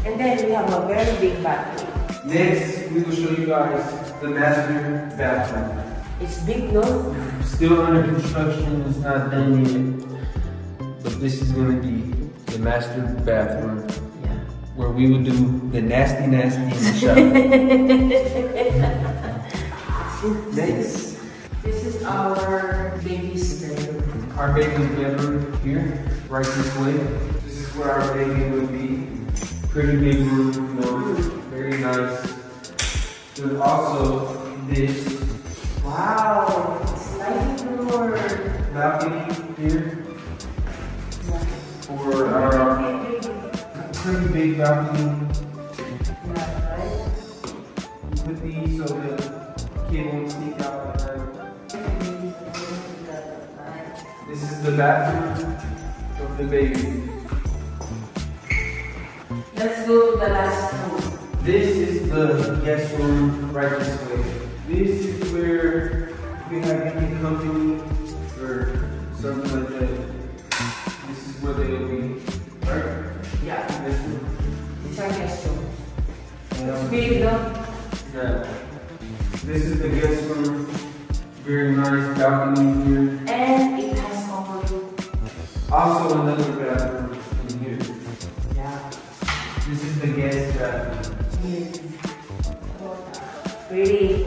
And then we have a very big bathroom. Next, we will show you guys the master bathroom. It's big, no? Still under construction, it's not done yet. But this is going to be the master bathroom. Yeah. Where we will do the nasty in the shower. Next. This is our baby's bedroom. Our baby's bedroom here, right this way. This is where our baby will be. Pretty big room, you know, very nice. There's also this. Wow, it's lighting door. Balcony here. For our pretty big balcony. Yeah, right? Put these so the kid won't sneak out behind. This is the bathroom of the baby. Let's go to the last room. This is the guest room right this way. This is where we have any company or something like that. This is where they will be, right? Yeah, This room. it's our guest room. It's big, no? Yeah. This is the guest room. Very nice balcony here. And it has common room. Also another bathroom in here. Yeah. This is the guest bathroom. Pretty.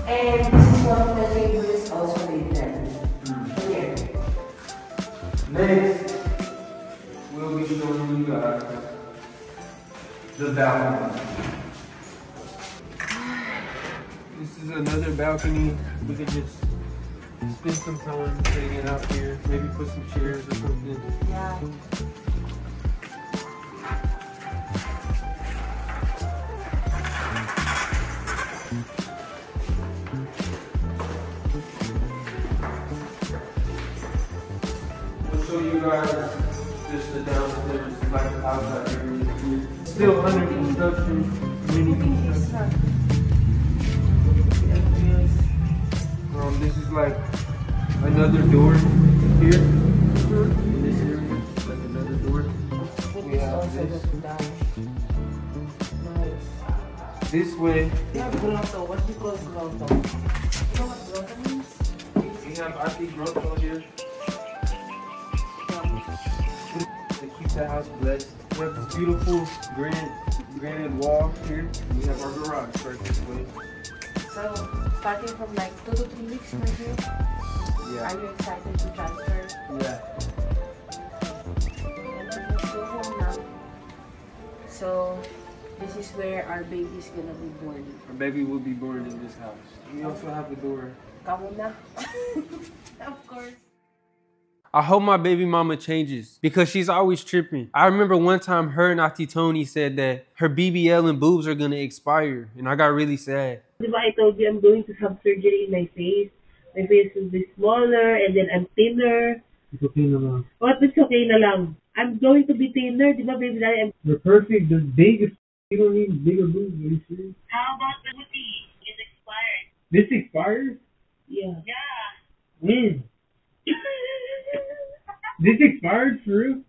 And this is one of the favorites also in there. Here. Next, we'll be showing you guys the balcony. This is another balcony. We could just spend some time hanging out here. Maybe put some chairs or something. Yeah. We'll show you guys just the downstairs, like the outside area here. Still under construction. Many construction. This is like another door here. In this area, like another door. We have this. Nice. This way, We have grotto. What do you call grotto? You know what grotto means? we have Auntie Grotto here. To keep the house blessed. We have this beautiful granite wall here. We have our garage right this way. So, starting from like 2 to 3 weeks, my dear, Yeah. are you excited to transfer? Yeah. And then let's go home now. So, this is where our baby is gonna be born. Our baby will be born in this house. We also have a door. Kamu na. Of course. I hope my baby mama changes because she's always tripping. I remember one time her and Auntie Tony said that her BBL and boobs are gonna expire, and I got really sad. I told you I'm going to have surgery in my face. My face will be smaller and then I'm thinner. It's okay na lang. What is okay na lang? I'm going to be thinner, di ba, baby daddy? You're perfect. The big. You don't need bigger boobs. Are you serious? How about the booty? It's expired. This expires? Yeah. When? This expired for real?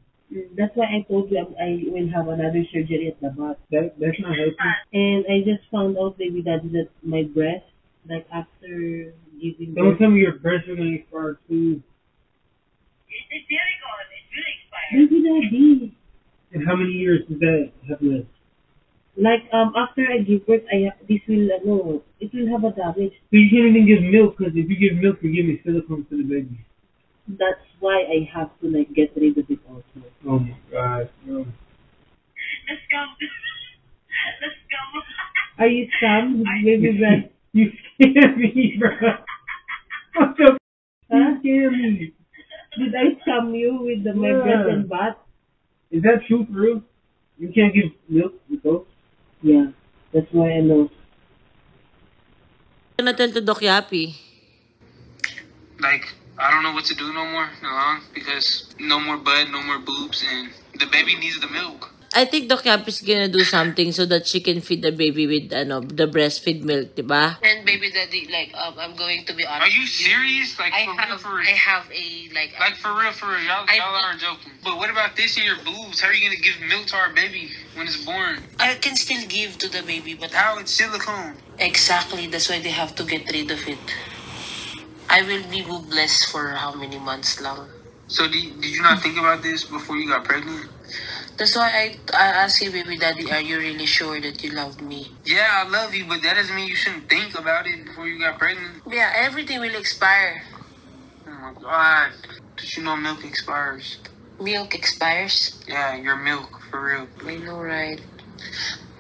That's why I told you I will have another surgery at the butt. That's not healthy. And I just found out, baby daddy, that my breast, like after giving Don't birth, tell me your breasts are gonna expire too. it's very good. It's really expired. Baby daddy. And how many years does that have left? Like after I give birth, this will it will have a damage. So you can't even give milk because if you give milk, you're giving silicone to the baby. That's why I have to like get rid of it also. Oh my god, no. Let's go. Let's go. Are you scammed, baby breast? You scared me, bro. What the Huh? You scared me. Did I scam you with my breast and butt? Is that true for real? You can't give milk with those? Yeah, that's why I know. I'm gonna tell to Doc Yappy. Like, I don't know what to do no more, because no more bud, no more boobs, and the baby needs the milk. I think Doc Yappy is gonna do something so that she can feed the baby with the breastfeed milk, diba? And baby daddy, like, I'm going to be honest. Are you serious? Like, I have a, like for real, y'all aren't joking. But what about this in your boobs? How are you gonna give milk to our baby when it's born? I can still give to the baby, but How? It's silicone. exactly, that's why they have to get rid of it. I will be boobless for how many months lang. So did you not think about this before you got pregnant? That's why I asked you, baby daddy, are you really sure that you love me? Yeah, I love you, but that doesn't mean you shouldn't think about it before you got pregnant. Yeah, everything will expire. Oh my god. Did you know milk expires? Milk expires. Yeah, your milk, for real. I know, right?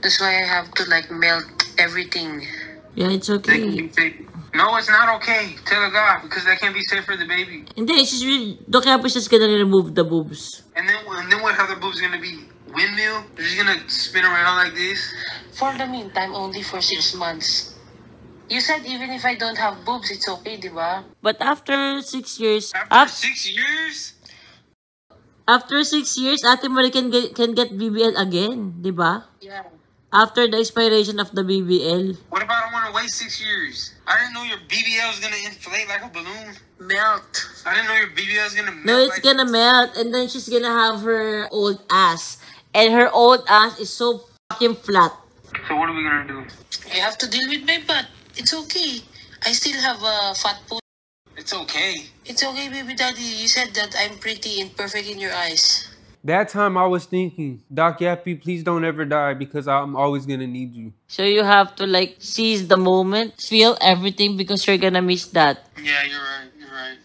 That's why I have to like melt everything. Yeah, it's That can be safe. No, it's not okay. Tell a guy, because that can't be safe for the baby. Hindi, it's just really, Doc Yappy is just gonna remove the boobs. And then what? How the boobs gonna be? Windmill? They're just gonna spin around like this? For the meantime, only for 6 months. You said even if I don't have boobs, it's okay, diba? But after 6 years, After 6 years? after 6 years, Ate Marie can get BBL again, diba? Yeah. After the expiration of the BBL. What about I want to wait 6 years? I didn't know your BBL was gonna inflate like a balloon. Melt. I didn't know your BBL was gonna melt. No, it's gonna melt, and then she's gonna have her old ass. And her old ass is so fucking flat. So what are we gonna do? I have to deal with my butt. It's okay. I still have a fat pussy. It's okay. It's okay, baby daddy. You said that I'm pretty and perfect in your eyes. That time I was thinking, Doc Yappy, please don't ever die because I'm always gonna need you. So you have to like seize the moment, feel everything because you're gonna miss that. Yeah, you're right. You're right.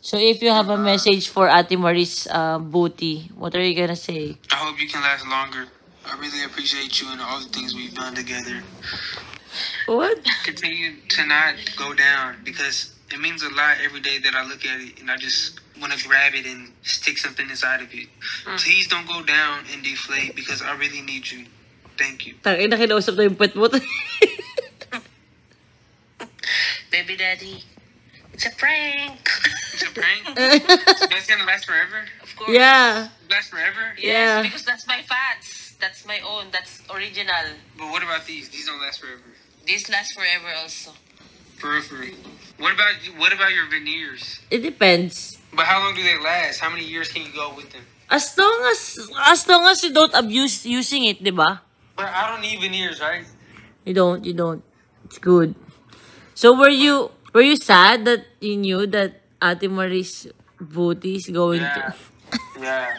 So if you have a message for Ate Marie's booty, what are you gonna say? I hope you can last longer. I really appreciate you and all the things we've done together. What? Continue to not go down because it means a lot every day that I look at it and I just want to grab it and stick something inside of it. Please don't go down and deflate because I really need you. Thank you. Tangin na kinausap na yung pet mo. Baby daddy, it's a prank. It's a prank? So that's gonna last forever? Of course. Yeah. Last forever? Yes, yeah. Because that's my fats. That's my own. That's original. But what about these? These don't last forever. These last forever also. For real. What about your veneers? It depends. But how long do they last? How many years can you go with them? As long as you don't abuse using it, diba? But I don't need veneers, right? You don't. It's good. So were you sad that you knew that Ate Marie's booty is going to... Yeah.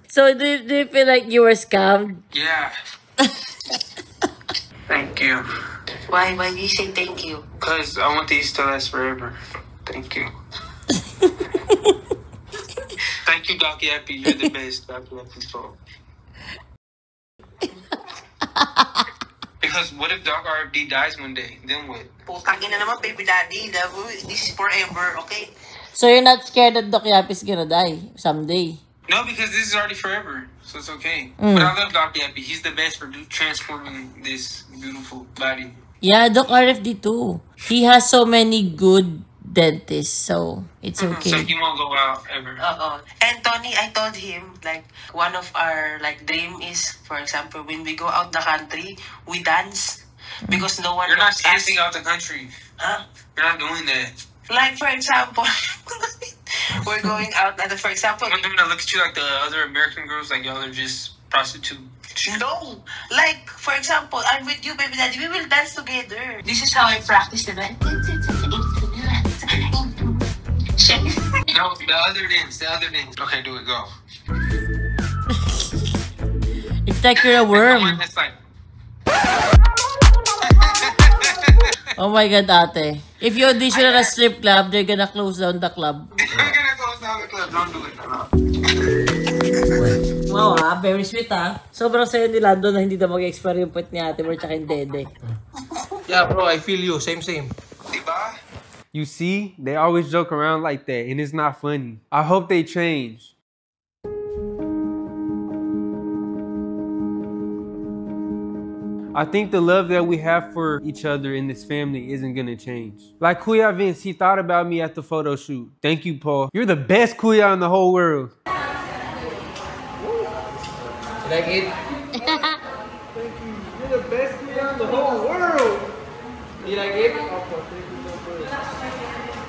So do you feel like you were scammed? Yeah. Thank you. Why do you say thank you? Because I want these to last forever. Thank you. Thank you, Doc Yappy. You're the best. Doc Yappy's fault. Because what if Doc RFD dies one day? Then what? Putang ina naman, baby daddy. This is forever, okay? So you're not scared that Doc Yappy is gonna die someday? No, because this is already forever, so it's okay. But I love Doc Yappy. He's the best for transforming this beautiful body. Yeah, Doc RFD too. He has so many good dentists, so it's okay. So he won't go out ever. And Tony, I told him, like, one of our, like, dream is, for example, when we go out the country, we dance. Because no one You're not knows dancing us. out the country. Huh? You're not doing that. Like, for example, we're going out, and for example... You want them to look at you like the other American girls, like y'all are just prostitutes. No! Like, for example, I'm with you, baby daddy, we will dance together. This is how I practice the dance. No, the other dance. Okay, do it, go. It's like you're a worm. It's like... Oh my God, ate. If you audition at a strip club, they're gonna close down the club. They're gonna close down the club. Don't do it. Wow, very sweet Sobrang sayo ni Lando na hindi na mag-expire yung puwet ni Ate Mer tsaka yung dede. Yeah, bro, I feel you. Same. Diba? You see, they always joke around like that, and it's not funny. I hope they change. I think the love that we have for each other in this family isn't gonna change. Like Kuya Vince, he thought about me at the photo shoot. Thank you, Paul. You're the best Kuya in the whole world. You like it? Thank you. You're the best Kuya in the whole world. You like it?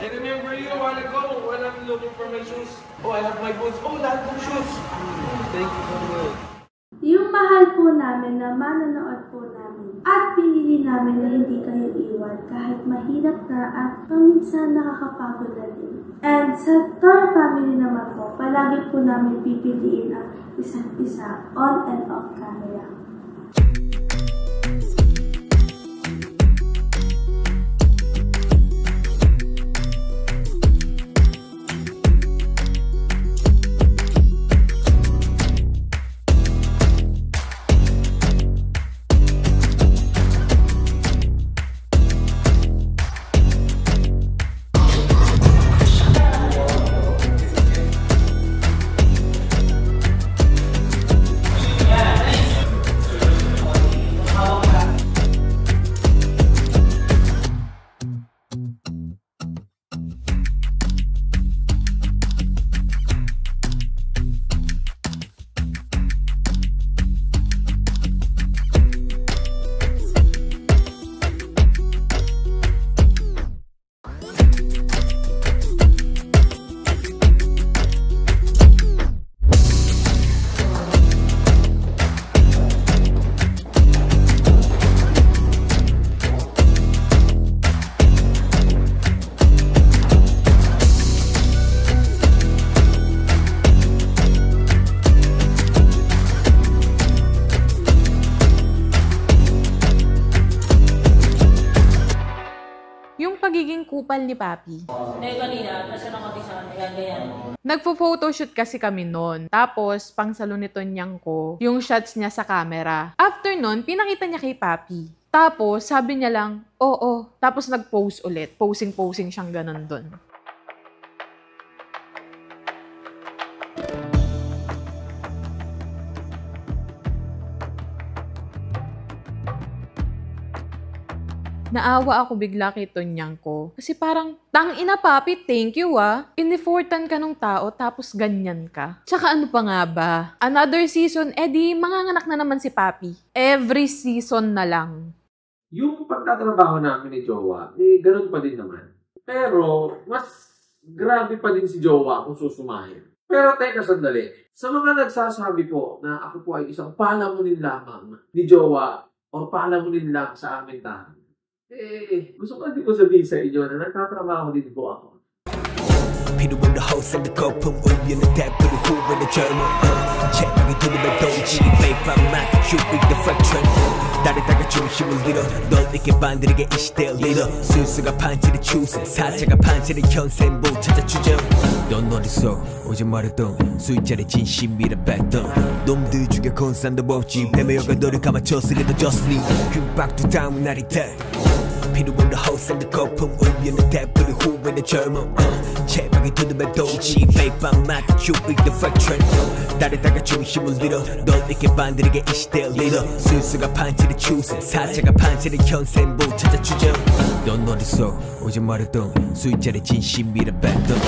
And remember, you don't want to go when I'm looking for my shoes. Oh, I have my boots. Oh, lahat ng shoes. Thank you so much. Yung mahal po namin na manonood po namin at pinili namin na hindi kayo iwan kahit mahirap na at paminsan nakakapagod na din. And sa Toro family naman po, palagi po namin pipiliin ang isa't isa on and off camera. Pagiging kupal ni Papi. Kanina, nasa nakatisan, ganyan. Nagpo-photoshoot kasi kami noon. Tapos, pang saluniton niyang ko, yung shots niya sa camera. After nun, pinakita niya kay Papi. Tapos, sabi niya lang, oo. Tapos nag-pose ulit. Posing-posing siyang ganun doon. Naawa ako bigla kay Tonyang ko. Kasi parang, tang-ina Papi, thank you Inifortan ka ng tao tapos ganyan ka. Tsaka ano pa nga ba? Another season, edi manganganak na naman si Papi. Every season na lang. Yung pagtatrabaho namin ni Jowa, ganun pa din naman. Pero, mas grabe pa din si Jowa kung susumahin. Pero teka sandali, sa mga nagsasabi po na ako po ay isang palamunin lamang ni Jowa o palamunin lang sa amin tayo, gusto ko din po sabihin sa inyo na nagtatrabaho din po ako. 필요한 house and the 거품 울리는 대표를 후회는 젊어 제방이 두르면 동지 베이프만 cubic deflection 다르다가 중심을 잃어 널 잊게 반들에게 이 시대의 리더 순수가 반지를 추세 사자가 반지를 현생부 찾아 추정 넌 어디서 어제 말했던 수익자의 진심이라 백던 놈들 중에 건산도 없지 배매여가 너를 감아줬으니 더 졌으니 금박두 다음 날이 돼 필요한 house and the 거품 울리는 대표를 후회는 젊어 제방이 두르면 동지 베이프만 cubic deflection 다르다가 중심을 잃어 널 잊게 반들에게 이 시대의 리더 순수가 반지를 추세 사자가 반지를 현생부 찾아 추정 넌 어디서 어제 말했던 수익자의 진심이라 백던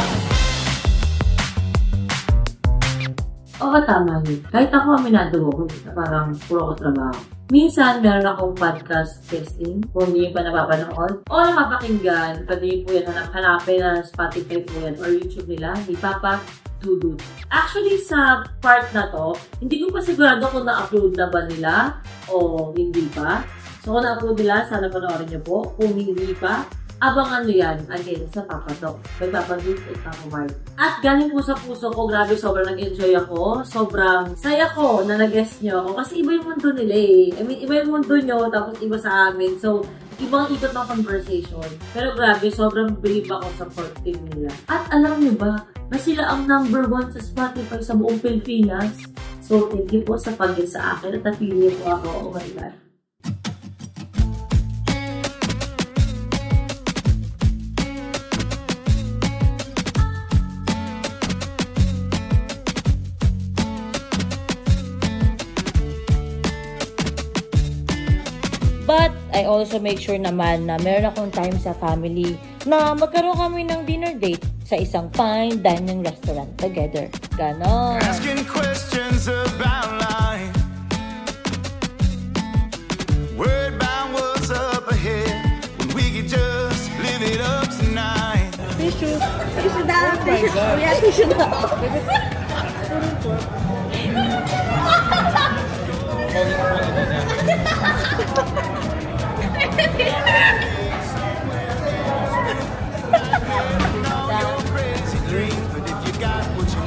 Oo, tama yun. Kahit ako aminado ko, parang puro ko trabaho. Minsan, meron akong podcast testing. Kung hindi pa napapanood o napapakinggan, pwede po yan hanapin na Spotify po yan or YouTube nila, ni Papa Dudut. Actually, sa part na to, hindi ko pa sigurado kung na-upload na ba nila o hindi pa. So, kung na-upload nila, sana panoorin niyo po. Kung hindi pa, abangan nyo yan again sa Papa Talk. May Papa Dudut at Papa Mark. At galing po sa puso ko, grabe, sobrang nag-enjoy ako. Sobrang saya ko na nag-guest nyo ako. Kasi iba yung mundo nila eh. I mean, iba yung mundo nyo, tapos iba sa amin. So, ibang ikot ng conversation. Pero grabe, sobrang believe ako sa support team nila. At alam nyo ba, na sila ang #1 sa Spotify sa buong Pilipinas. So, thank you po sa pag-guest sa akin at napili po ako. Oh my God. But I also make sure naman na meron akong time sa family na magkaroon kami ng dinner date sa isang fine dining restaurant together. Ganon. Asking questions about life. Word about what's up ahead. When we could just live it up tonight. Tissue. Tissue down. Tissue. Yeah, tissue down.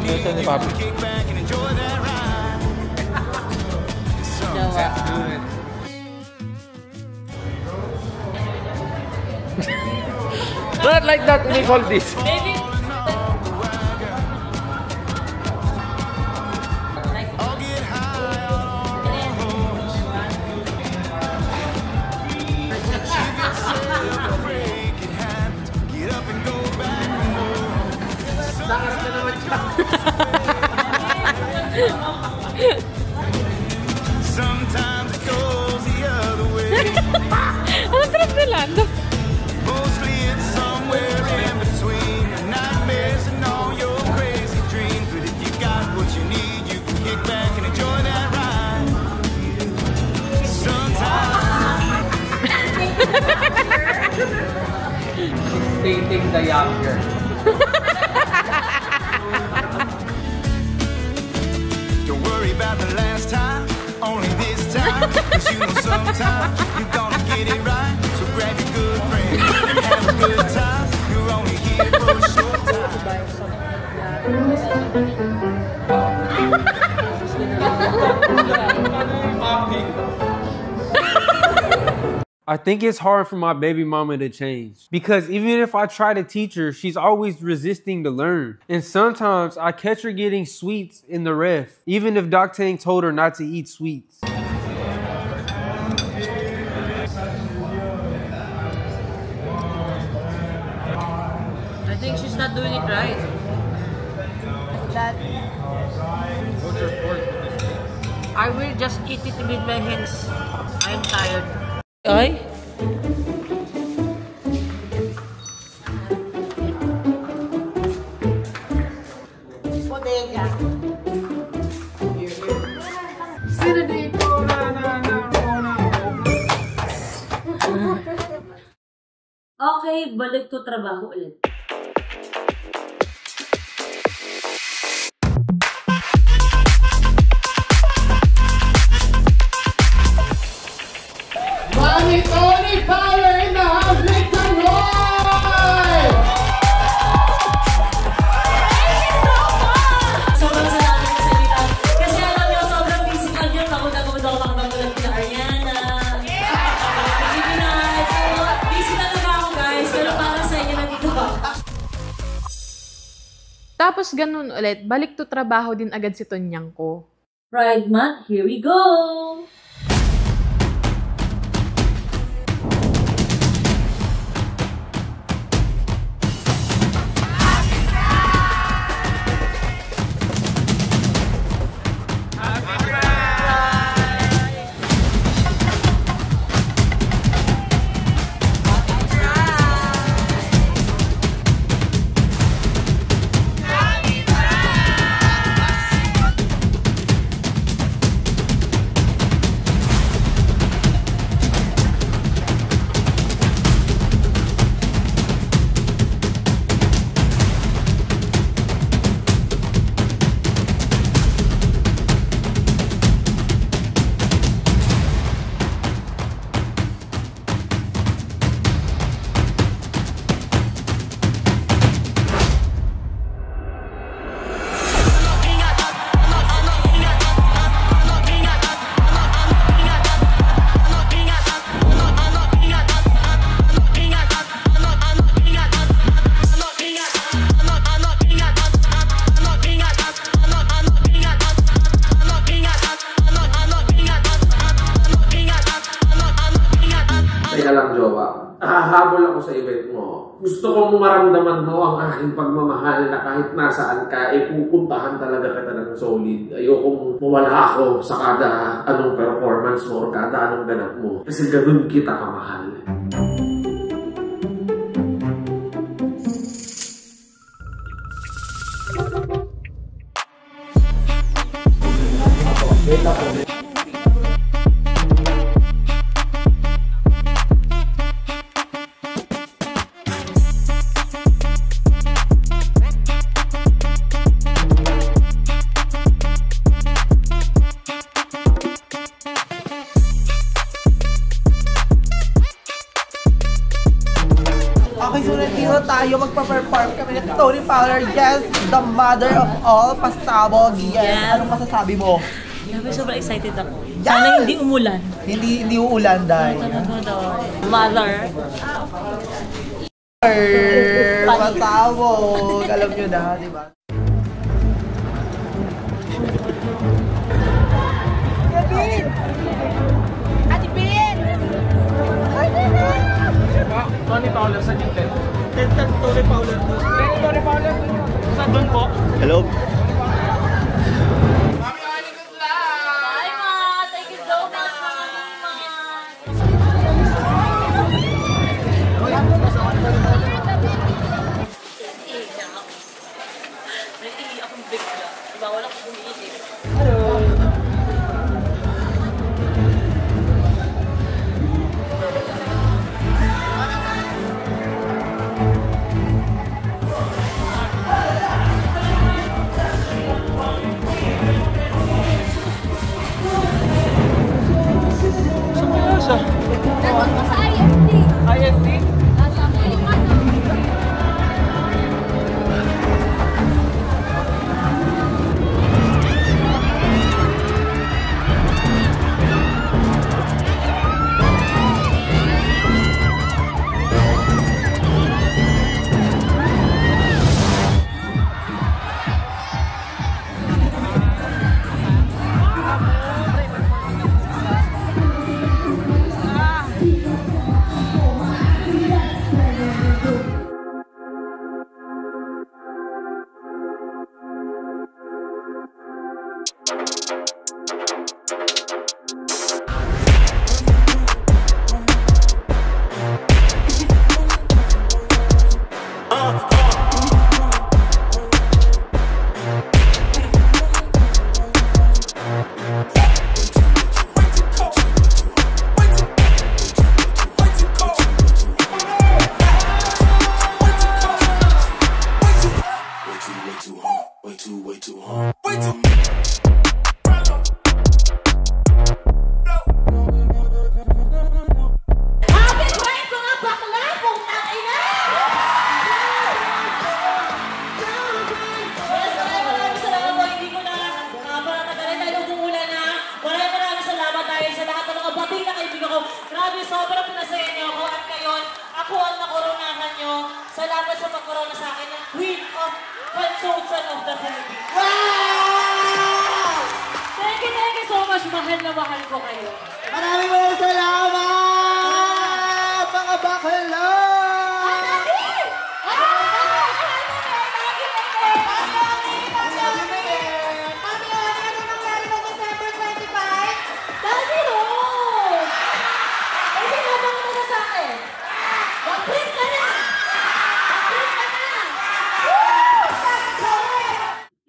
Ito ni Papi. Not like that, we call this. Maybe. Sometimes it goes the other way. Ano trip nila? Mostly it's somewhere in between your nightmares and all your crazy dreams. But if you got what you need, you can kick back and enjoy that ride. Sometimes Dating the younger. don't worry about the last time, only this time. Cause you know sometimes you're gonna get it right. So grab your good friend and have a good time. You're only here for a short I think it's hard for my baby mama to change because even if I try to teach her, she's always resisting to learn. And sometimes I catch her getting sweets in the ref, even if Doc Tang told her not to eat sweets. I think she's not doing it right. That. I will just eat it with my hands. I'm tired. Ay? Bodega. Okay, balik to trabaho ulit. Mami Tony Power in the house, make some noise! Tapos ganun ulit, balik to trabaho din agad si Tonyang ko. Pride Month, here we go! Teka lang, jowa. Hahabol ako sa event mo. Gusto kong maramdaman mo ang aking pagmamahal na kahit nasaan ka, pupuntahan talaga kita ng solid. Ayokong mawala ako sa kada anong performance mo o kada anong ganap mo. Kasi ganun kita kamahal. Wait ako. Okay, so nandito tayo, magpa-perform kami ng Tony Fowler, yes, the mother of all pasabog, yes. Anong masasabi mo? Grabe, sobrang excited ako. Sana hindi umulan. Hindi uulan dahil. Mother. Pasabog, alam nyo na, di ba? Ate Bin! Tony Fowler sa Twitter. Tony Fowler. Tony Fowler. Saan doon po? Hello? Grabe, sobrang pinasaya niyo ako at ngayon, ako ang nakoronahan niyo. Salamat sa pagkorona sa akin ng Queen of Chosen of the Philippines. Wow! Thank you so much. Mahal na mahal ko kayo. Maraming salamat! Mga bakla!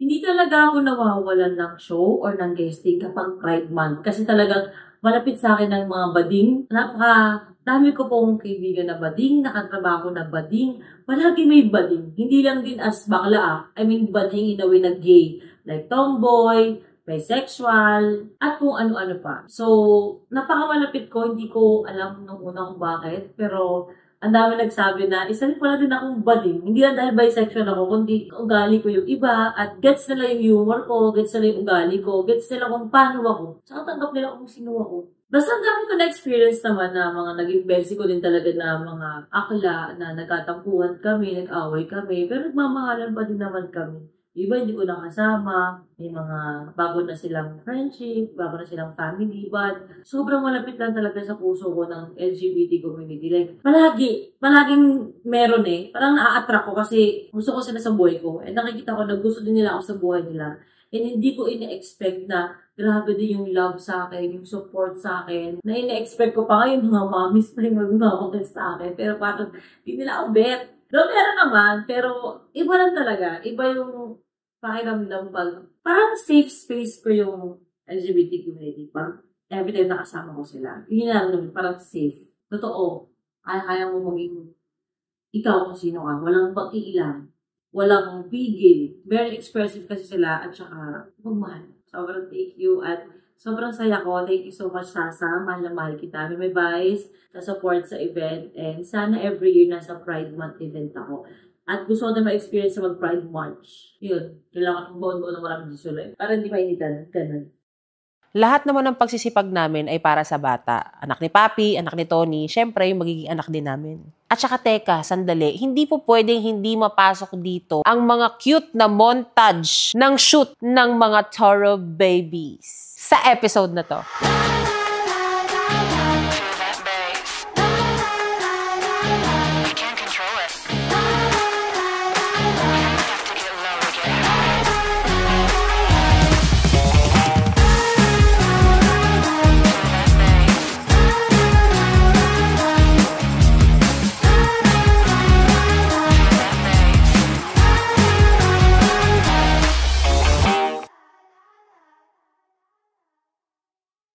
Hindi talaga ako nawawalan ng show or ng guesting kapag Pride Month. Kasi talagang malapit sa akin ng mga bading. Dami ko pong kaibigan na bading, nakatrabaho na bading. Palagi may bading. Hindi lang din as bakla. I mean, bading in a way na gay. Like tomboy, bisexual, at kung ano-ano pa. So, napakamalapit ko. Hindi ko alam nung una kung bakit. Pero, ang dami nagsabi na, isa rin pala din akong bading. Hindi lang dahil bisexual ako, kundi ugali ko yung iba, at gets nila yung humor ko, gets nila yung ugali ko, gets nila kung paano ako. Saka tanggap nila kung sino ako. Basta ang dami ko na-experience naman na mga naging besi ko din talaga na mga akla na nagkatampuhan kami, nag-away kami, pero nagmamahalan pa din naman kami. Iba hindi ko nakasama, may mga bago na silang friendship, bago na silang family, but sobrang malapit lang talaga sa puso ko ng LGBT community. Like, palaging meron parang na-attract ko kasi gusto ko sila sa buhay ko. And nakikita ko na gusto din nila ako sa buhay nila. And hindi ko ine-expect na grabe din yung love sa akin, yung support sa akin. Na ine-expect ko pa ngayon mga mommies pa yung mag-comment sa akin. Pero parang hindi nila ako bet. Doon meron naman, pero iba lang talaga. Iba yung pakiramdam pag parang safe space ko yung LGBT community. Parang every time nakasama ko sila. Yun lang naman, parang safe. Totoo, kaya mo maging ikaw kung sino ka. Walang pag-iilang. Walang pigil. Very expressive kasi sila at saka magmahal. Sobrang thank you at sobrang saya ko. Thank you so much, Sasa. Mahal na mahal kita. May advice na support sa event and sana every year nasa Pride Month event ako. At gusto ko na ma-experience sa mag-Pride March. Yun. Kailangan kong buon-buon na maraming disuloy. Para hindi mainitan. Ganun. Lahat naman ng pagsisipag namin ay para sa bata. Anak ni Papi, anak ni Tony, syempre yung magiging anak din namin. At saka teka, sandali, hindi po pwedeng hindi mapasok dito ang mga cute na montage ng shoot ng mga Toro babies sa episode na to.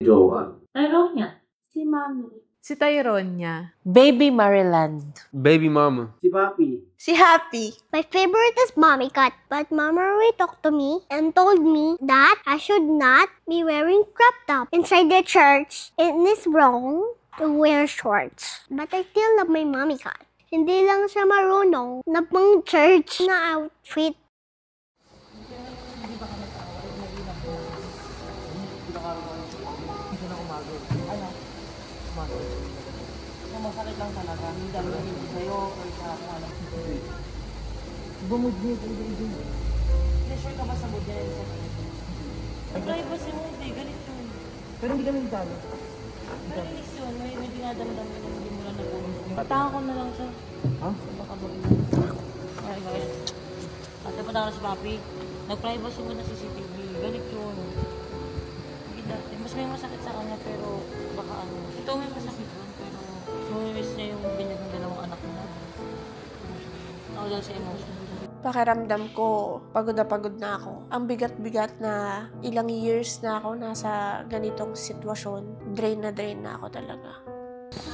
Jowa. Tyronia. Si Mami. Si Tyronia. Baby Maryland. Baby Mama. Si Papi. Si Happy. My favorite is Mommy Cat, but Mama already talked to me and told me that I should not be wearing crop top inside the church. It is wrong to wear shorts. But I still love my Mommy Cat. Hindi lang siya marunong na pang church na outfit. Masakit lang talaga. Hindi dami na hindi sa'yo or sa kung alam ko. Bumud niyo, baby. Sure ka ba sa mood niya? Ang privacy mo, hindi. Galit yun. Pero hindi kami nagtalo. Pero inis yun. May dinadamdam yun. Hindi mo lang nagulong. Pataka ko na lang siya. Ha? Baka bagay. Ay, guys. At napunta ko na si Papi. Nag-privacy mo na CCTV. Galit yun. Hindi dati. Mas may masakit sa kanya pero baka ano. Ito may masakit yun. Miss niya yung binyag ng dalawang anak niya. Ako dahil sa emotion. Pakiramdam ko, pagod na ako. Ang bigat-bigat na ilang years na ako nasa ganitong sitwasyon. Drain na ako talaga.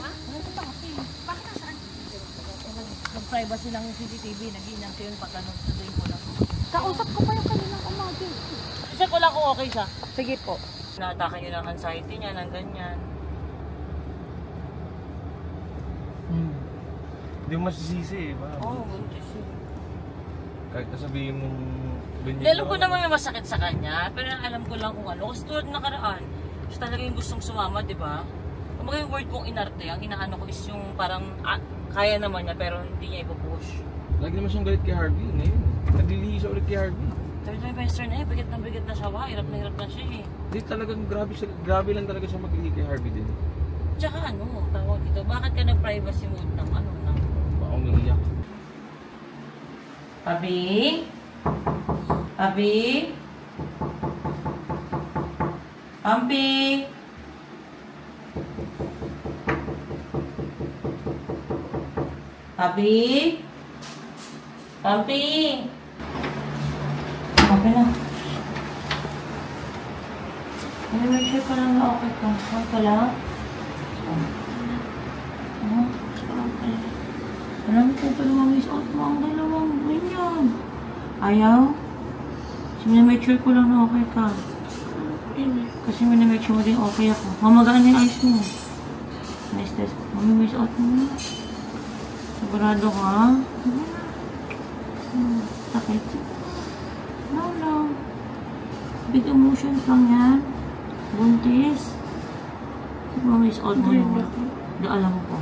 Ha? Ano pa kasi? Bakit nasaan? Nag-privacy lang yung CCTV. Nag-iinang ko yun pag ano, sabihin ko lang. Kausap ko pa yung kanilang umagi. Check ko lang kung okay siya. Sige po. Naatake yun ang anxiety niya, ng ganyan. Hindi mo masisisi Oo, buntis yun. Kahit nasabihin mong Alam ko naman may masakit sa kanya, pero alam ko lang kung ano. Kasi tulad nakaraan, siya talaga yung gustong sumama, di ba? Kumbaga yung word kong inarte, ang inaano ko is yung parang kaya naman niya pero hindi niya ipupush. Lagi naman siyang galit kay Harvey. Ngayon, naglilihi siya ulit kay Harvey. Trimester na bigat na siya, hirap na siya eh. Hindi talagang grabe lang talaga siya maglihi kay Harvey din. Tsaka tawag dito, bakit ka nag-privacy mode ng Baka umiiyak. Abi? Abi? Ampi? Abi? Ampi? Okay na. Make sure ko lang na okay ka. Okay ka lang? Alam ko pa naman miss out mo ang dalawang ganyan. Ayaw? Kasi make sure ko lang na okay ka. Kasi make sure mo din okay ako. Mamagaan na yung eyes mo. Nice test. Miss out mo. Sigurado ka? Sakit. No. Big emotions lang yan. Buntis. Miss out mo yun. Alam ko.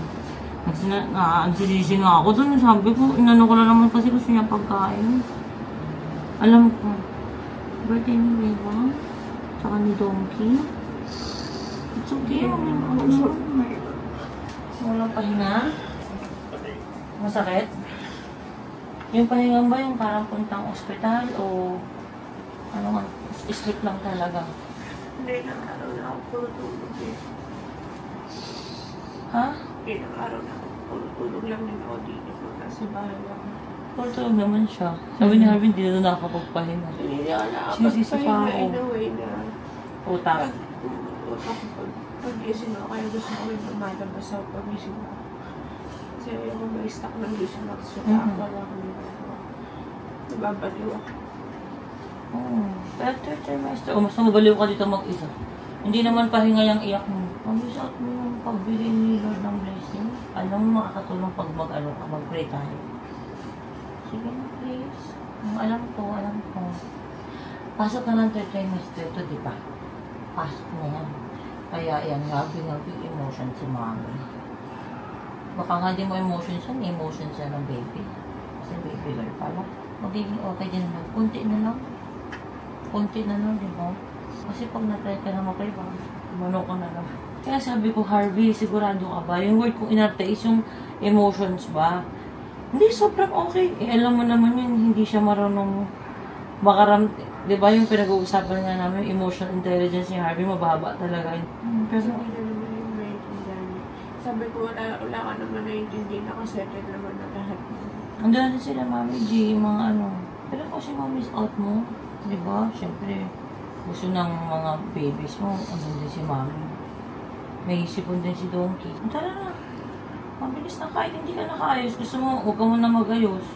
Nagsisisi nga ako doon. Sabi ko, inano ko na naman kasi gusto niya pagkain. Alam ko. Birthday ni Beba. Tsaka ni Donkey. It's okay. Walang pahinga. Masakit? Yung pahinga ba yung parang puntang ospital o ano nga, sleep lang talaga? Hindi lang araw na ako puro tulog eh. Ha? Ilang araw na ako puro tulog lang din ako dito kasi bahala ako. Puro tulog naman siya. Sabi ni Harvey, hindi na nakakapagpahinga. Hindi na Sinisisi pa nakakapagpahinga ako. in a way na Utang. pag-gising ako, kaya gusto ko rin lumalabas sa pag-gising ako. Kasi ayoko ma-stack ng gising ako. So, wala ko nila. Nababaliw ako. Pero third trimester. Mas mabaliw ka dito mag-isa. Hindi naman pahinga yung iyak mo. Pag-isot mo yung pagbili ni Lord ng blessing. Alam mo makakatulong pag mag-pray tayo. Sige na, please. Alam ko. Pasok na ng third trimester ito, di ba? Pasok na yan. Kaya yan, grabe emotion si mami. Baka nga di mo emotions yan, emotions yan ng baby. Kasi baby girl pala. Magiging okay din naman. Kunti na lang, di ba? Kasi pag na-try ka na mag-pray, baka umano ka na lang. Kaya sabi ko, Harvey, sigurado ka ba? Yung word kong inarte is yung emotions ba? Hindi, sobrang okay. Alam mo naman yun, hindi siya marunong di ba yung pinag-uusapan nga namin, emotional intelligence ni Harvey, mababa talaga yun. Pero hindi naman yung maintindihan. Sabi ko, wala ka naman naiintindihan, nakasettle naman na lahat. Andun na sila, Mami G, mga Pero kasi mamiss out mo, di ba? Siyempre, gusto ng mga babies mo, andun din si Mami. May isipon din si Donkey. Tara na. Mabilis na kahit hindi ka nakaayos. Gusto mo, huwag ka muna mag-ayos.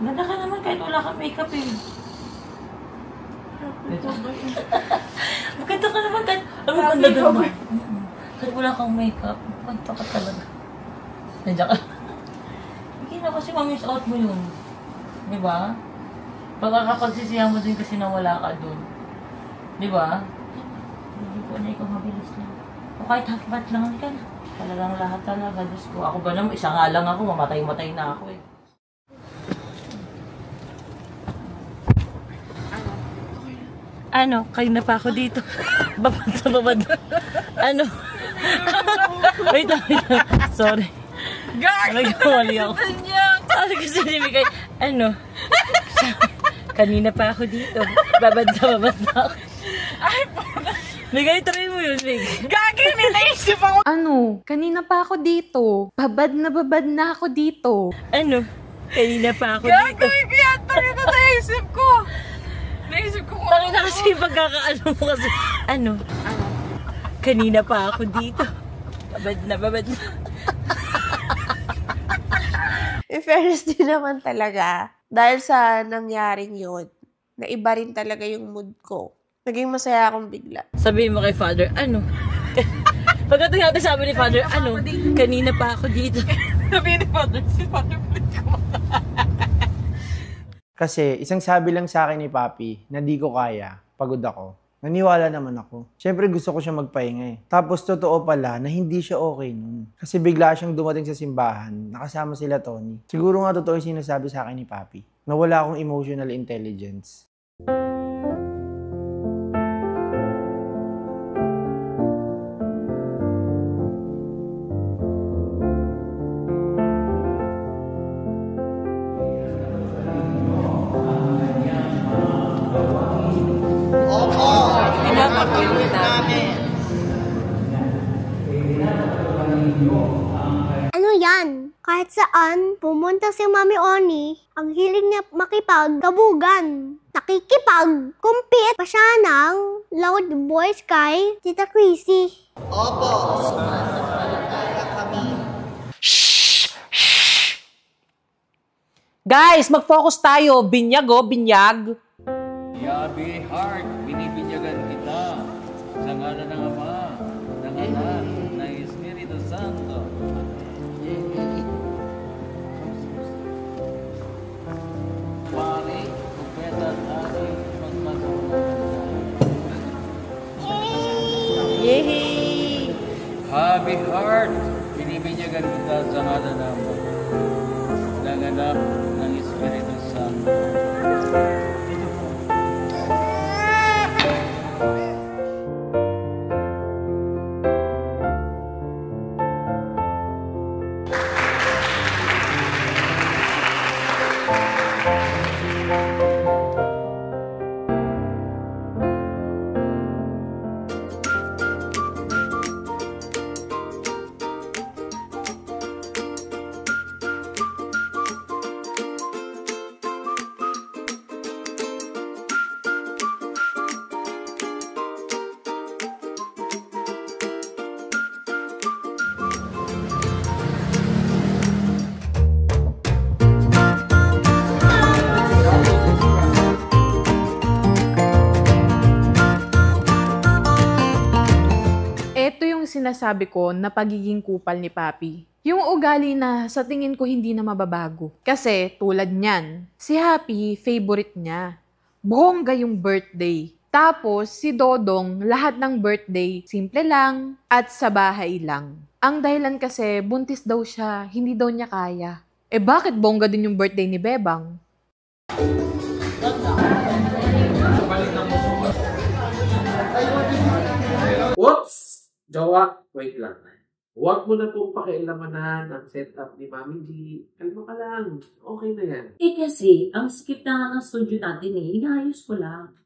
Ganda ka naman kahit wala kang makeup eh. Maganda ka naman kahit ganda mo. Kahit wala kang makeup, maganda ka talaga. Nandiyan ka. Hindi na kasi mamiss out mo yun. Di ba? Pagkakapagsisihan mo din kasi na wala ka dun. Di ba? Hindi ko na ikaw mabilis lang. O kahit half-bat lang ka na. Talagang lahat talaga. Diyos ko. Ako ba naman, isa nga lang ako, mamatay-matay na ako eh. Kayo na pa ako dito. Babad sa babad. Wait lang. Sorry. Nagkamali ako. Sabi ko sa Migay, kanina pa ako dito. Babad na ako. Ay, Migay, try mo yun, Mig. Gagi, may naisip ako. Kanina pa ako dito. Babad na ako dito. Kanina pa ako dito. Gagawin ko yan. Talaga naisip ko. Naisip ko kung Talaga kasi pagkakaano mo kasi. Kanina pa ako dito. Babad na. In fairness din naman talaga, dahil sa nangyaring yun, na iba rin talaga yung mood ko. Naging masaya akong bigla. Sabihin mo kay Father, Pagkatapos natin sabi ni Father, kanina pa ako dito. Sabihin ni Father, si Father please ko. Kasi isang sabi lang sa akin ni Papi na di ko kaya, pagod ako. Naniwala naman ako. Siyempre gusto ko siya magpahinga eh. Tapos totoo pala na hindi siya okay nun. Kasi bigla siyang dumating sa simbahan, nakasama sila Tony. Siguro nga totoo yung sinasabi sa akin ni Papi, na wala akong emotional intelligence. Ano yan? Kahit saan, pumunta si Mami Oni, ang hiling niya makipagkabugan. Nakikipag-compete pa siya ng loud voice kay Tita Chrissy. Opo. Guys, mag-focus tayo. Binyag oh, binyag. Yabi heart, binibinyagan kita. Sa ngalan ng Ama, ng Anak, ng Espiritu Santo. Pari, kupeta at ating Yehey! Happy heart, binibinyagan kita sa ngalan ng Ama, ng Anak, ng Espiritu Santo. Sinasabi ko na pagiging kupal ni Papi. Yung ugali na sa tingin ko hindi na mababago. Kasi tulad niyan, si Happy favorite niya. Bongga yung birthday. Tapos si Dodong lahat ng birthday simple lang at sa bahay lang. Ang dahilan kasi buntis daw siya, hindi daw niya kaya. Eh bakit bongga din yung birthday ni Bebang? Oops! Jowa, wait lang. Huwag mo na pong pakialamanan ang setup ni Mami G. Kalma ka lang. Okay na yan. Eh kasi, ang skip na nga ng studio natin eh. Inaayos ko lang.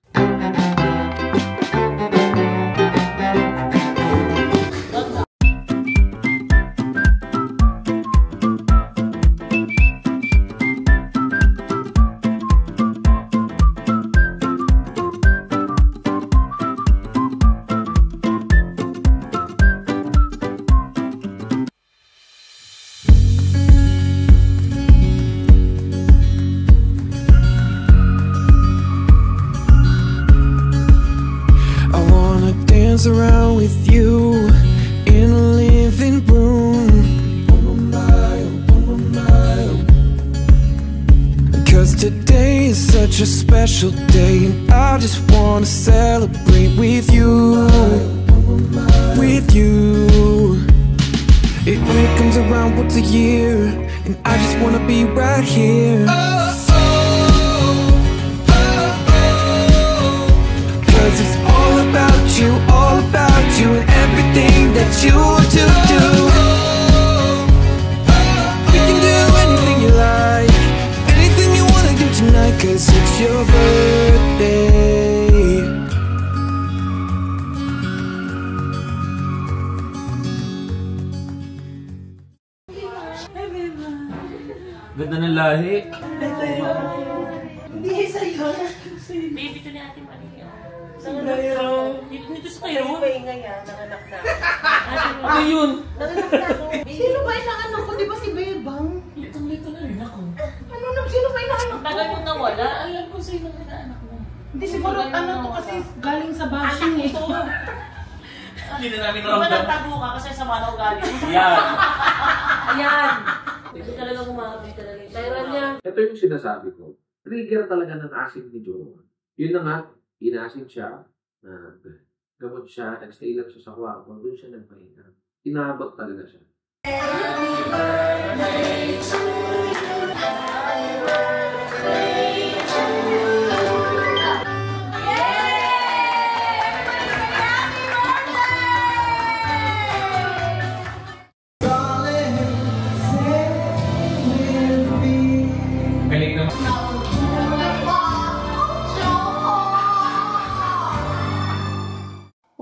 Around with you in a living room. Cause today is such a special day, and I just wanna celebrate with you. With you. It only comes around once a year, and I just wanna be right here. Cause it's all about you and everything that you do. We can do anything you like, anything you wanna do tonight, cause it's your birthday. Ganda ng lahi. Hindi sa'yo. Baby, ito ni Ate Maria. Dito sa kayo. Hindi ba ingay yan? Nanganak na. Ano yun? Nanganak na ako. Sino ba yung nanganak ko? Di ba si Bebang? Litong-lito na rin ako. Sino ba yung nanganak ko? Tagal yung nawala. Alam ko sino ang inaanak mo. Hindi siguro, ano to kasi galing sa bashing eh. Hindi na namin Di ba nagtago ka kasi sama na ugali? Yan. Ayan. Ito talaga kumakabi talaga. Tyran niya. Ito yung sinasabi ko. Trigger talaga ng asin ni Jowa. Yun na nga, inasin siya, gamot siya, nag-stay lang siya sa kwarto, doon siya nagpahinga. Inabot talaga siya.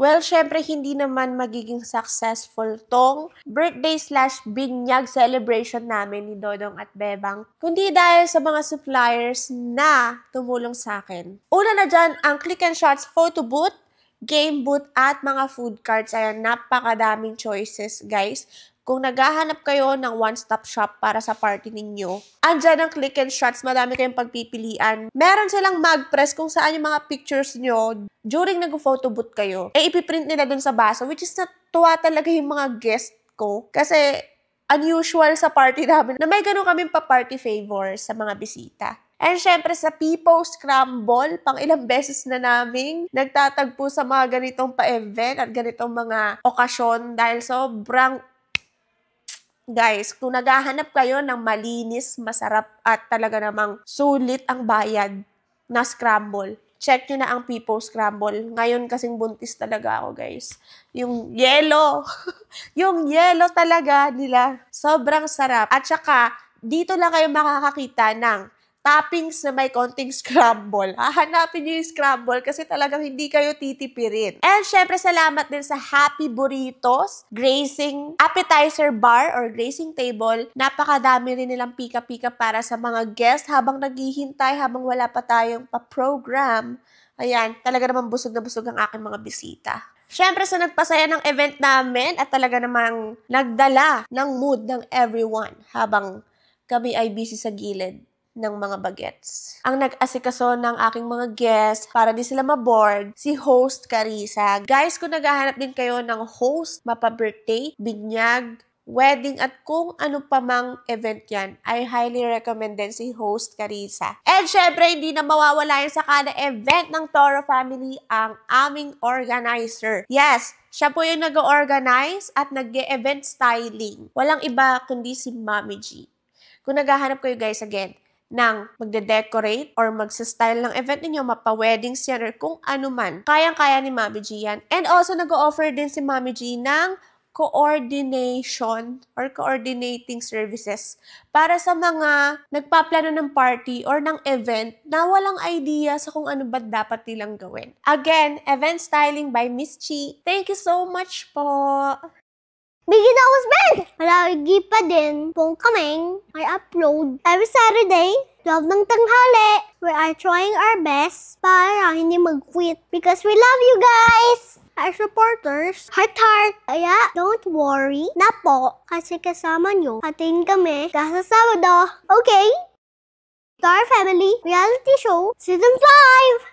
Well, syempre, hindi naman magiging successful tong birthday/binyag celebration namin ni Dodong at Bebang, kundi dahil sa mga suppliers na tumulong sa akin. Una na dyan, ang Click and Shots photo booth, game booth, at mga food carts. Ayan, napakadaming choices, guys. Kung naghahanap kayo ng one-stop shop para sa party ninyo, andyan ang Click and Shots, madami kayong pagpipilian. Meron silang mag-press kung saan yung mga pictures nyo during nag-photo booth kayo. Ipiprint nila dun sa baso, which is natuwa talaga yung mga guest ko. Kasi unusual sa party namin na may ganun kaming pa-party favor sa mga bisita. And syempre sa Pipo Scramble, pang ilang beses na naming nagtatagpo sa mga ganitong pa-event at ganitong mga okasyon dahil sobrang guys, kung naghahanap kayo ng malinis, masarap at talaga namang sulit ang bayad na scramble, check nyo na ang Pipo Scramble. Ngayon kasing buntis talaga ako, guys. Yung yellow, yung yellow talaga nila, sobrang sarap. At saka, dito lang kayo makakakita ng toppings na may konting scramble. Hahanapin nyo yung scramble kasi talagang hindi kayo titipirin. And syempre, salamat din sa Happy Burritos, Grazing Appetizer Bar or Grazing Table. Napakadami rin nilang pika-pika para sa mga guest habang naghihintay, habang wala pa tayong pa-program. Ayan, talaga naman busog na busog ang aking mga bisita. Syempre, sa nagpasaya ng event namin at talaga namang nagdala ng mood ng everyone habang kami ay busy sa gilid ng mga bagets. Ang nag-asikaso ng aking mga guests para di sila maboard, si Host Carissa. Guys, kung naghahanap din kayo ng host, mapa-birthday, binyag, wedding, at kung ano pa mang event yan, I highly recommend din si Host Carissa. And syempre, hindi na mawawala yun sa kada event ng Toro Family ang aming organizer. Yes, siya po yung nag-organize at nag-event styling. Walang iba kundi si Mami G. Kung naghahanap kayo guys again, ng magde-decorate or magsa-style ng event ninyo, mapa-weddings yan or kung ano man, kayang-kaya ni Mami G yan. And also, nag-offer din si Mami G ng coordination or coordinating services para sa mga nagpaplano ng party or ng event na walang idea sa kung ano ba dapat nilang gawin. Again, event styling by Miss Chi. Thank you so much po! Bigyan ako spend! Malagi pa din pong kaming I upload every Saturday, 12 ng tanghali. We are trying our best para hindi mag-quit because we love you guys! Our supporters, heart. Kaya, don't worry na po kasi kasama nyo atin kami sa Sabado. Okay? Star Family Reality Show Season 5!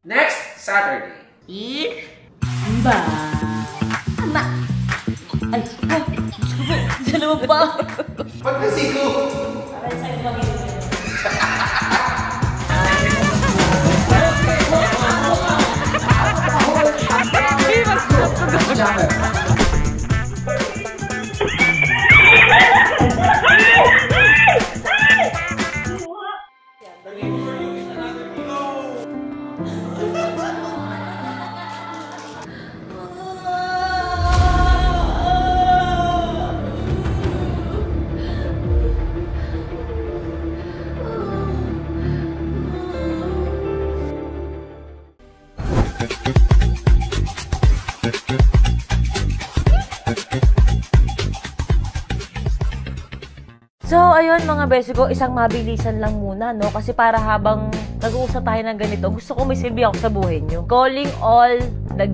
Next Saturday. Ba? Ama. Ay, dalawa pa. Ba't kasi ko? Para sa'yo mag-ibig. So, ayun mga besi ko, isang mabilisan lang muna, no? Kasi para habang nag-uusap tayo ng ganito, gusto ko may silbi ako sa buhay nyo. Calling all the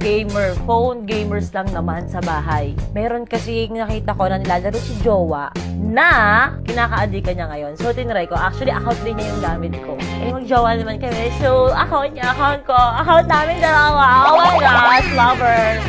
phone gamers lang naman sa bahay. Meron kasi nakita ko na nilalaro si Jowa na kinaka-addict niya ngayon. So, tinry ko. Actually, account din niya yung gamit ko. Eh, mag-Jowa naman kami. So, account niya, account ko. Account namin dalawa. Oh my gosh, lovers!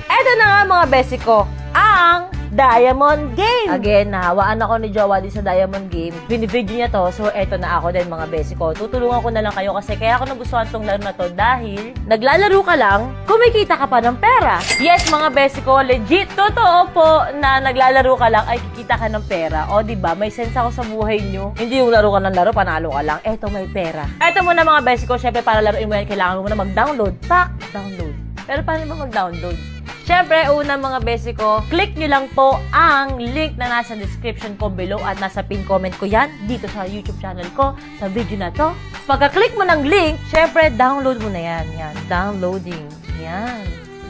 Eto na nga mga besi ko, ang Diamond Game. Again, nahawaan ako ni Jowa din sa Diamond Game. Binibidyo niya to, so eto na ako din mga besi ko. Tutulungan ko na lang kayo kasi kaya ako nagustuhan tong laro na to dahil naglalaro ka lang, kumikita ka pa ng pera. Yes mga besi ko, legit, totoo po na naglalaro ka lang ay kikita ka ng pera. O diba, may sense ako sa buhay nyo. Hindi yung laro ka ng laro, panalo ka lang. Eto may pera. Eto muna mga besi ko, syempre para laruin mo yan, kailangan mo na mag-download. Download. Pero paano ba mag-download? Siyempre, una mga besi ko, click nyo lang po ang link na nasa description ko below at nasa pin comment ko yan dito sa YouTube channel ko, sa video na to. Pagka-click mo ng link, siyempre, download mo na yan. Yan, downloading. Yan.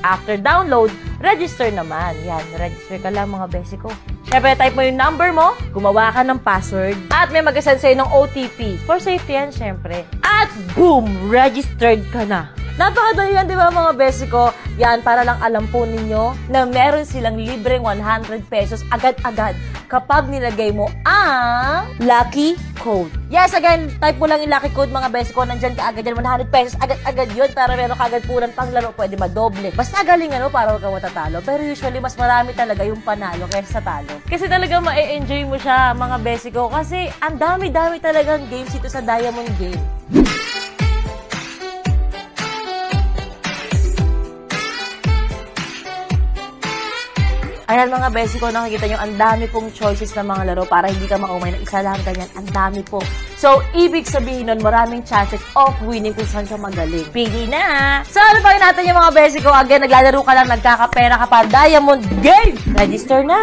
After download, register naman. Yan, register ka lang mga besi ko. Siyempre, type mo yung number mo, gumawa ka ng password, at may mag-send sa'yo ng OTP. For safety yan, siyempre. At boom! Registered ka na. Napakadali yan, di ba mga besi ko? Yan, para lang alam po ninyo na meron silang libreng 100 pesos agad-agad kapag nilagay mo ang lucky code. Yes, again, type mo lang yung lucky code mga besi ko. Nandyan ka agad yan, 100 pesos agad-agad yun para meron ka agad po ng panglaro. Pwede madoble. Basta galing para huwag ka matatalo. Pero usually, mas marami talaga yung panalo kaysa sa talo. Kasi talaga ma-enjoy mo siya mga besi ko. Kasi ang dami-dami talagang games dito sa Diamond Game. Ayan mga besi ko, nakikita nyo, ang dami pong choices ng mga laro para hindi ka maumay na isa lang ganyan. Ang dami po. So, ibig sabihin nun, maraming chances of winning kung saan ka magaling. Pili na! So, ano pa natin yung mga besi ko? Again, naglalaro ka lang, nagkakapera ka pa. Diamond Game! Register na!